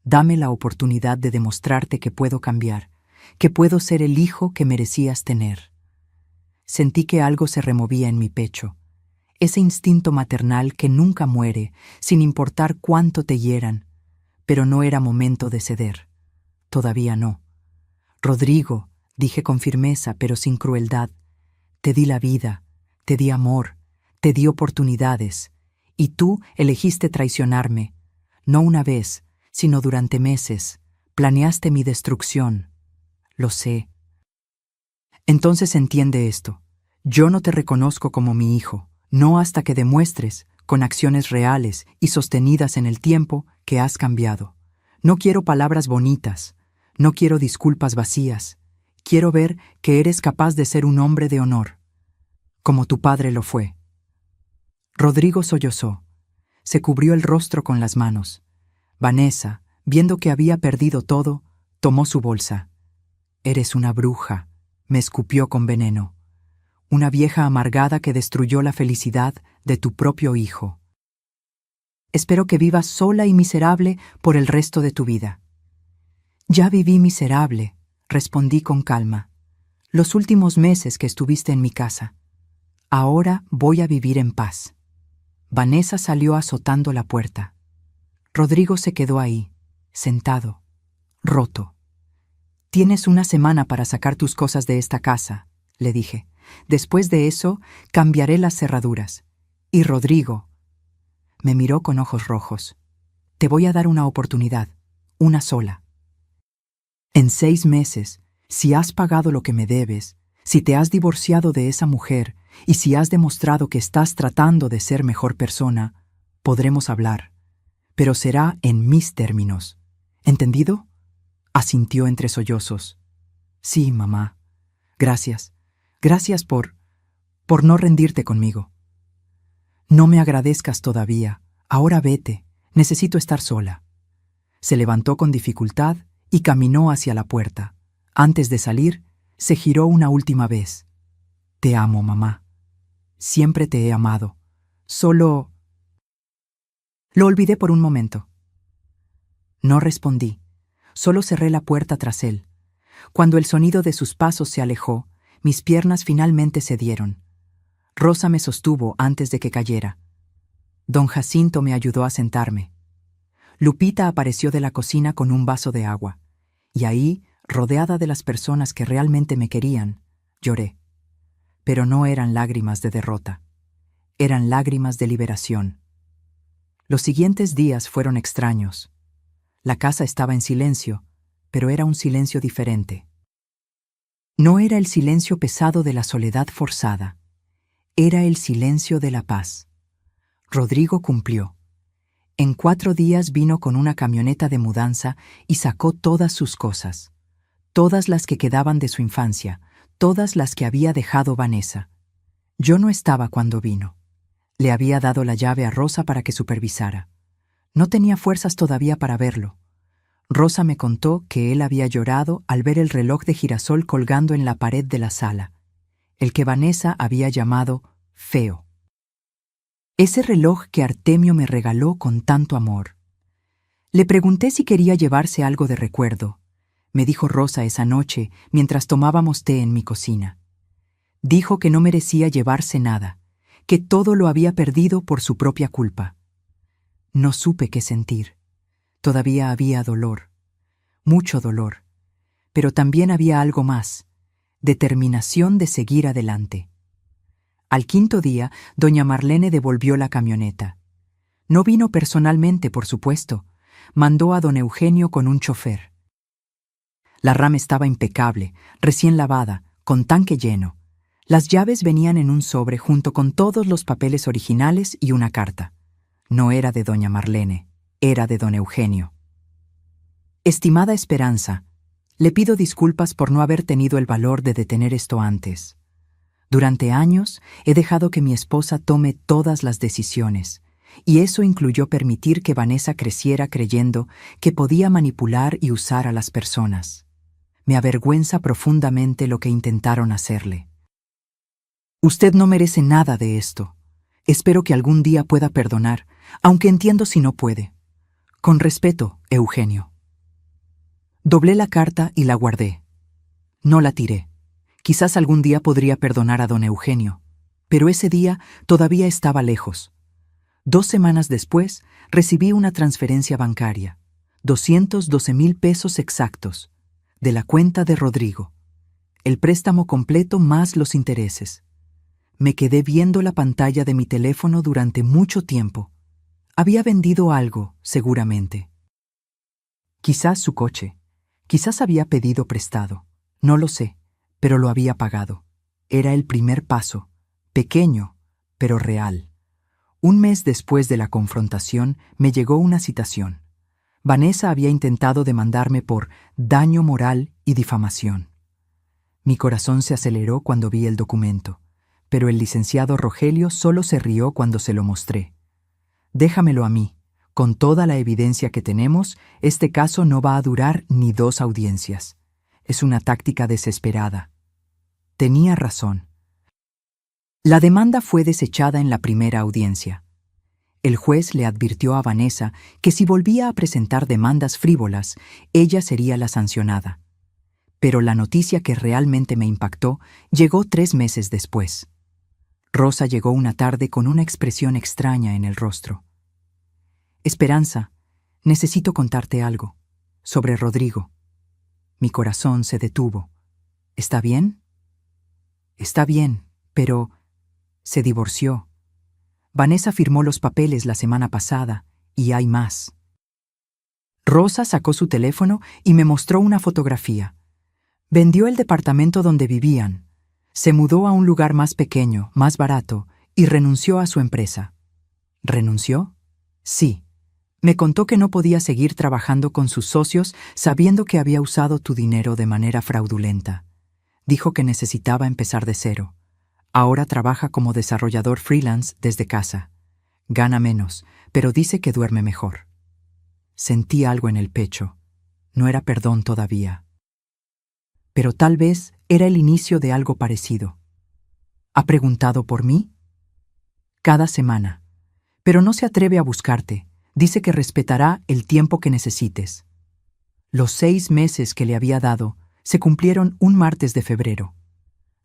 dame la oportunidad de demostrarte que puedo cambiar, que puedo ser el hijo que merecías tener». Sentí que algo se removía en mi pecho, ese instinto maternal que nunca muere, sin importar cuánto te hieran, pero no era momento de ceder. Todavía no. «Rodrigo», dije con firmeza pero sin crueldad, «te di la vida, te di amor, te di oportunidades, y tú elegiste traicionarme, no una vez, sino durante meses. Planeaste mi destrucción. Lo sé. Entonces entiende esto. Yo no te reconozco como mi hijo, no hasta que demuestres, con acciones reales y sostenidas en el tiempo, que has cambiado. No quiero palabras bonitas, no quiero disculpas vacías. Quiero ver que eres capaz de ser un hombre de honor, como tu padre lo fue». Rodrigo sollozó. Se cubrió el rostro con las manos. Vanessa, viendo que había perdido todo, Tomó su bolsa. «Eres una bruja», me escupió con veneno. «Una vieja amargada que destruyó la felicidad de tu propio hijo. Espero que vivas sola y miserable por el resto de tu vida». «Ya viví miserable», respondí con calma, «los últimos meses que estuviste en mi casa. Ahora voy a vivir en paz». Vanessa salió azotando la puerta. Rodrigo se quedó ahí, sentado, roto. «Tienes una semana para sacar tus cosas de esta casa», le dije. «Después de eso, cambiaré las cerraduras. Y Rodrigo…» Me miró con ojos rojos. «Te voy a dar una oportunidad, una sola. En 6 meses, si has pagado lo que me debes, si te has divorciado de esa mujer y si has demostrado que estás tratando de ser mejor persona, podremos hablar. Pero será en mis términos. ¿Entendido?», asintió entre sollozos. «Sí, mamá. Gracias. Gracias por no rendirte conmigo». «No me agradezcas todavía. Ahora vete. Necesito estar sola». Se levantó con dificultad y caminó hacia la puerta. Antes de salir, se giró una última vez. «Te amo, mamá. Siempre te he amado. Solo…». Lo olvidé por un momento. No respondí. Solo cerré la puerta tras él. Cuando el sonido de sus pasos se alejó, mis piernas finalmente cedieron. Rosa me sostuvo antes de que cayera. Don Jacinto me ayudó a sentarme. Lupita apareció de la cocina con un vaso de agua. Y ahí, rodeada de las personas que realmente me querían, lloré. Pero no eran lágrimas de derrota. Eran lágrimas de liberación. Los siguientes días fueron extraños. La casa estaba en silencio, pero era un silencio diferente. No era el silencio pesado de la soledad forzada. Era el silencio de la paz. Rodrigo cumplió. En 4 días vino con una camioneta de mudanza y sacó todas sus cosas. Todas las que quedaban de su infancia, todas las que había dejado Vanessa. Yo no estaba cuando vino. Le había dado la llave a Rosa para que supervisara. No tenía fuerzas todavía para verlo. Rosa me contó que él había llorado al ver el reloj de girasol colgando en la pared de la sala, el que Vanessa había llamado feo. Ese reloj que Artemio me regaló con tanto amor. Le pregunté si quería llevarse algo de recuerdo. Me dijo Rosa esa noche mientras tomábamos té en mi cocina. Dijo que no merecía llevarse nada, que todo lo había perdido por su propia culpa. No supe qué sentir. Todavía había dolor, mucho dolor, pero también había algo más, determinación de seguir adelante. Al 5.º día, doña Marlene devolvió la camioneta. No vino personalmente, por supuesto. Mandó a don Eugenio con un chofer. La RAM estaba impecable, recién lavada, con tanque lleno. Las llaves venían en un sobre junto con todos los papeles originales y una carta. No era de doña Marlene, era de don Eugenio. Estimada Esperanza, le pido disculpas por no haber tenido el valor de detener esto antes. Durante años he dejado que mi esposa tome todas las decisiones, y eso incluyó permitir que Vanessa creciera creyendo que podía manipular y usar a las personas. Me avergüenza profundamente lo que intentaron hacerle. Usted no merece nada de esto. Espero que algún día pueda perdonar, aunque entiendo si no puede. Con respeto, Eugenio. Doblé la carta y la guardé. No la tiré. Quizás algún día podría perdonar a don Eugenio, pero ese día todavía estaba lejos. 2 semanas después, recibí una transferencia bancaria, 212,000 pesos exactos, de la cuenta de Rodrigo. El préstamo completo más los intereses. Me quedé viendo la pantalla de mi teléfono durante mucho tiempo. Había vendido algo, seguramente. Quizás su coche. Quizás había pedido prestado. No lo sé, pero lo había pagado. Era el primer paso, pequeño, pero real. 1 mes después de la confrontación, me llegó una citación. Vanessa había intentado demandarme por daño moral y difamación. Mi corazón se aceleró cuando vi el documento, pero el licenciado Rogelio solo se rió cuando se lo mostré. Déjamelo a mí, Con toda la evidencia que tenemos, este caso no va a durar ni 2 audiencias. Es una táctica desesperada. Tenía razón. La demanda fue desechada en la primera audiencia. El juez le advirtió a Vanessa que si volvía a presentar demandas frívolas, ella sería la sancionada. Pero la noticia que realmente me impactó llegó 3 meses después. Rosa llegó una tarde con una expresión extraña en el rostro. Esperanza, necesito contarte algo. Sobre Rodrigo. Mi corazón se detuvo. ¿Está bien? Está bien, pero se divorció. Vanessa firmó los papeles la semana pasada, y hay más. Rosa sacó su teléfono y me mostró una fotografía. Vendió el departamento donde vivían. Se mudó a un lugar más pequeño, más barato, y renunció a su empresa. ¿Renunció? Sí. Me contó que no podía seguir trabajando con sus socios sabiendo que había usado tu dinero de manera fraudulenta. Dijo que necesitaba empezar de cero. Ahora trabaja como desarrollador freelance desde casa. Gana menos, pero dice que duerme mejor. Sentí algo en el pecho. No era perdón todavía. Pero tal vez era el inicio de algo parecido. ¿Ha preguntado por mí? Cada semana. Pero no se atreve a buscarte. Dice que respetará el tiempo que necesites. Los 6 meses que le había dado se cumplieron un martes de febrero.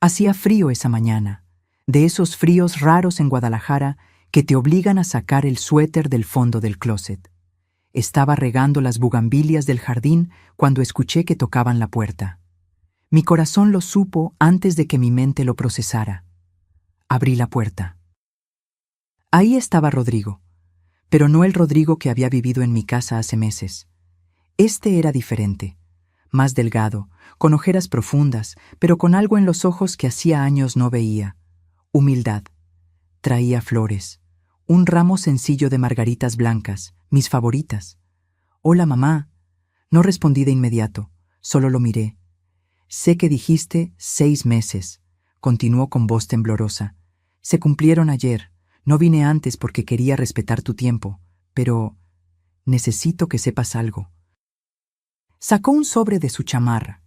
Hacía frío esa mañana, de esos fríos raros en Guadalajara que te obligan a sacar el suéter del fondo del closet. Estaba regando las bugambilias del jardín cuando escuché que tocaban la puerta. Mi corazón lo supo antes de que mi mente lo procesara. Abrí la puerta. Ahí estaba Rodrigo, pero no el Rodrigo que había vivido en mi casa hace meses. Este era diferente, más delgado, con ojeras profundas, pero con algo en los ojos que hacía años no veía. Humildad. Traía flores, un ramo sencillo de margaritas blancas, mis favoritas. Hola, mamá. No respondí de inmediato, solo lo miré. Sé que dijiste 6 meses, continuó con voz temblorosa. Se cumplieron ayer. No vine antes porque quería respetar tu tiempo, pero necesito que sepas algo. Sacó un sobre de su chamarra.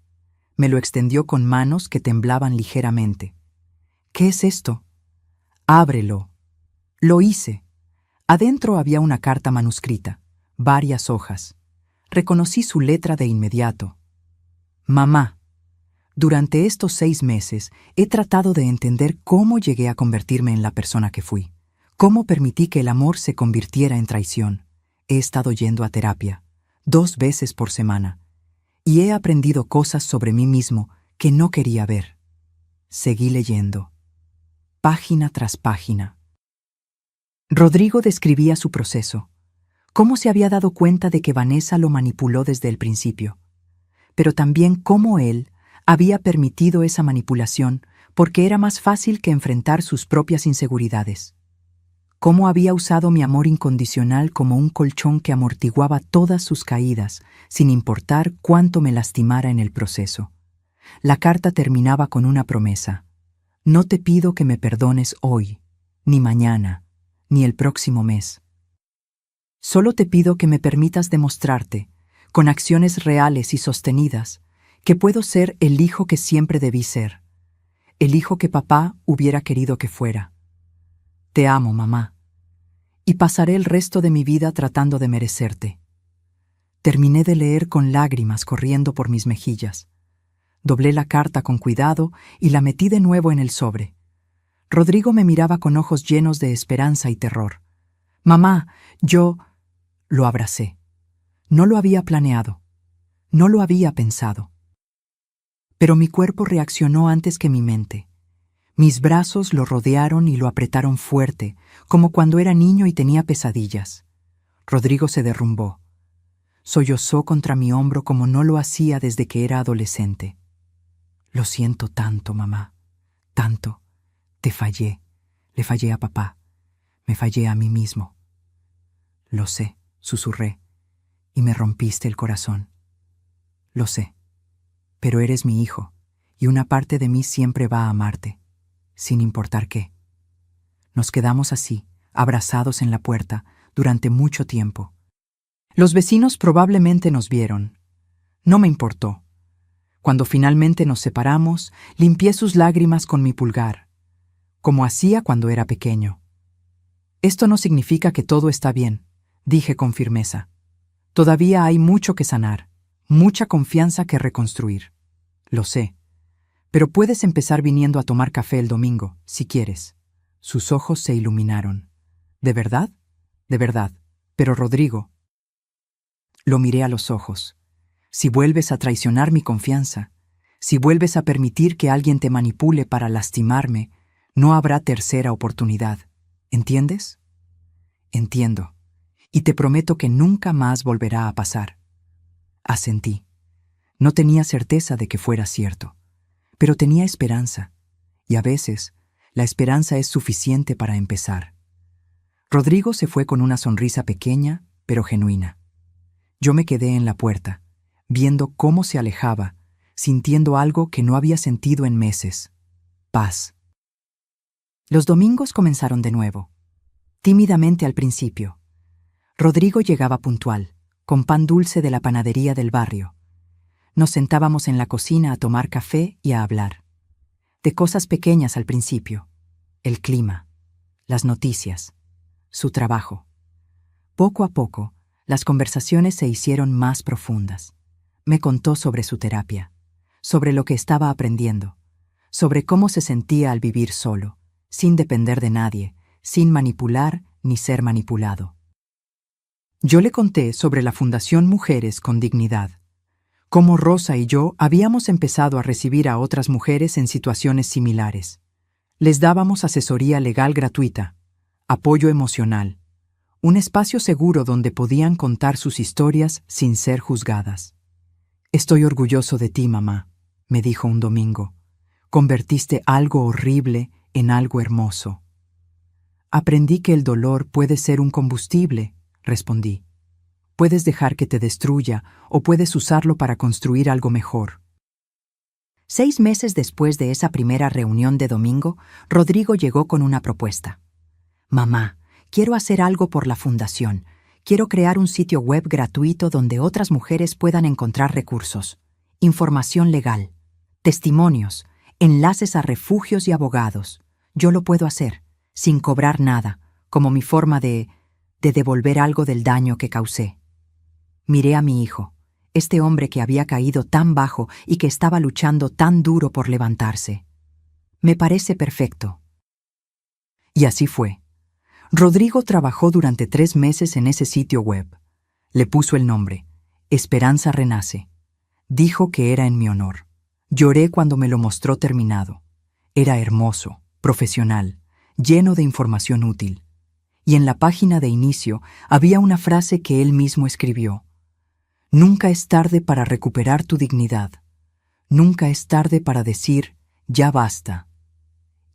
Me lo extendió con manos que temblaban ligeramente. ¿Qué es esto? Ábrelo. Lo hice. Adentro había una carta manuscrita, varias hojas. Reconocí su letra de inmediato. Mamá, durante estos 6 meses he tratado de entender cómo llegué a convertirme en la persona que fui. ¿Cómo permití que el amor se convirtiera en traición? He estado yendo a terapia, 2 veces por semana, y he aprendido cosas sobre mí mismo que no quería ver. Seguí leyendo, página tras página. Rodrigo describía su proceso, cómo se había dado cuenta de que Vanessa lo manipuló desde el principio, pero también cómo él había permitido esa manipulación porque era más fácil que enfrentar sus propias inseguridades. Cómo había usado mi amor incondicional como un colchón que amortiguaba todas sus caídas, sin importar cuánto me lastimara en el proceso. La carta terminaba con una promesa. No te pido que me perdones hoy, ni mañana, ni el próximo mes. Solo te pido que me permitas demostrarte, con acciones reales y sostenidas, que puedo ser el hijo que siempre debí ser, el hijo que papá hubiera querido que fuera. Te amo, mamá, y pasaré el resto de mi vida tratando de merecerte. Terminé de leer con lágrimas corriendo por mis mejillas. Doblé la carta con cuidado y la metí de nuevo en el sobre. Rodrigo me miraba con ojos llenos de esperanza y terror. Mamá, yo... Lo abracé. No lo había planeado. No lo había pensado. Pero mi cuerpo reaccionó antes que mi mente. Mis brazos lo rodearon y lo apretaron fuerte, como cuando era niño y tenía pesadillas. Rodrigo se derrumbó. Sollozó contra mi hombro como no lo hacía desde que era adolescente. Lo siento tanto, mamá. Tanto. Te fallé. Le fallé a papá. Me fallé a mí mismo. Lo sé, susurré, y me rompiste el corazón. Lo sé. Pero eres mi hijo, y una parte de mí siempre va a amarte, sin importar qué. Nos quedamos así, abrazados en la puerta, durante mucho tiempo. Los vecinos probablemente nos vieron. No me importó. Cuando finalmente nos separamos, limpié sus lágrimas con mi pulgar, como hacía cuando era pequeño. Esto no significa que todo está bien, dije con firmeza. Todavía hay mucho que sanar, mucha confianza que reconstruir. Lo sé. Pero puedes empezar viniendo a tomar café el domingo, si quieres. Sus ojos se iluminaron. ¿De verdad? De verdad. Pero Rodrigo... Lo miré a los ojos. Si vuelves a traicionar mi confianza, si vuelves a permitir que alguien te manipule para lastimarme, no habrá tercera oportunidad. ¿Entiendes? Entiendo. Y te prometo que nunca más volverá a pasar. Asentí. No tenía certeza de que fuera cierto, pero tenía esperanza, y a veces la esperanza es suficiente para empezar. Rodrigo se fue con una sonrisa pequeña, pero genuina. Yo me quedé en la puerta, viendo cómo se alejaba, sintiendo algo que no había sentido en meses: paz. Los domingos comenzaron de nuevo, tímidamente al principio. Rodrigo llegaba puntual, con pan dulce de la panadería del barrio. Nos sentábamos en la cocina a tomar café y a hablar. De cosas pequeñas al principio: el clima, las noticias, su trabajo. Poco a poco, las conversaciones se hicieron más profundas. Me contó sobre su terapia, sobre lo que estaba aprendiendo, sobre cómo se sentía al vivir solo, sin depender de nadie, sin manipular ni ser manipulado. Yo le conté sobre la Fundación Mujeres con Dignidad, cómo Rosa y yo habíamos empezado a recibir a otras mujeres en situaciones similares. Les dábamos asesoría legal gratuita, apoyo emocional, un espacio seguro donde podían contar sus historias sin ser juzgadas. «Estoy orgulloso de ti, mamá», me dijo un domingo. «Convertiste algo horrible en algo hermoso». «Aprendí que el dolor puede ser un combustible», respondí. «Puedes dejar que te destruya o puedes usarlo para construir algo mejor». 6 meses después de esa primera reunión de domingo, Rodrigo llegó con una propuesta. «Mamá, quiero hacer algo por la fundación. Quiero crear un sitio web gratuito donde otras mujeres puedan encontrar recursos, información legal, testimonios, enlaces a refugios y abogados. Yo lo puedo hacer, sin cobrar nada, como mi forma de devolver algo del daño que causé». Miré a mi hijo, este hombre que había caído tan bajo y que estaba luchando tan duro por levantarse. «Me parece perfecto». Y así fue. Rodrigo trabajó durante 3 meses en ese sitio web. Le puso el nombre, Esperanza Renace. Dijo que era en mi honor. Lloré cuando me lo mostró terminado. Era hermoso, profesional, lleno de información útil. Y en la página de inicio había una frase que él mismo escribió: «Nunca es tarde para recuperar tu dignidad. Nunca es tarde para decir, ya basta.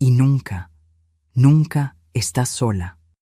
Y nunca, nunca estás sola».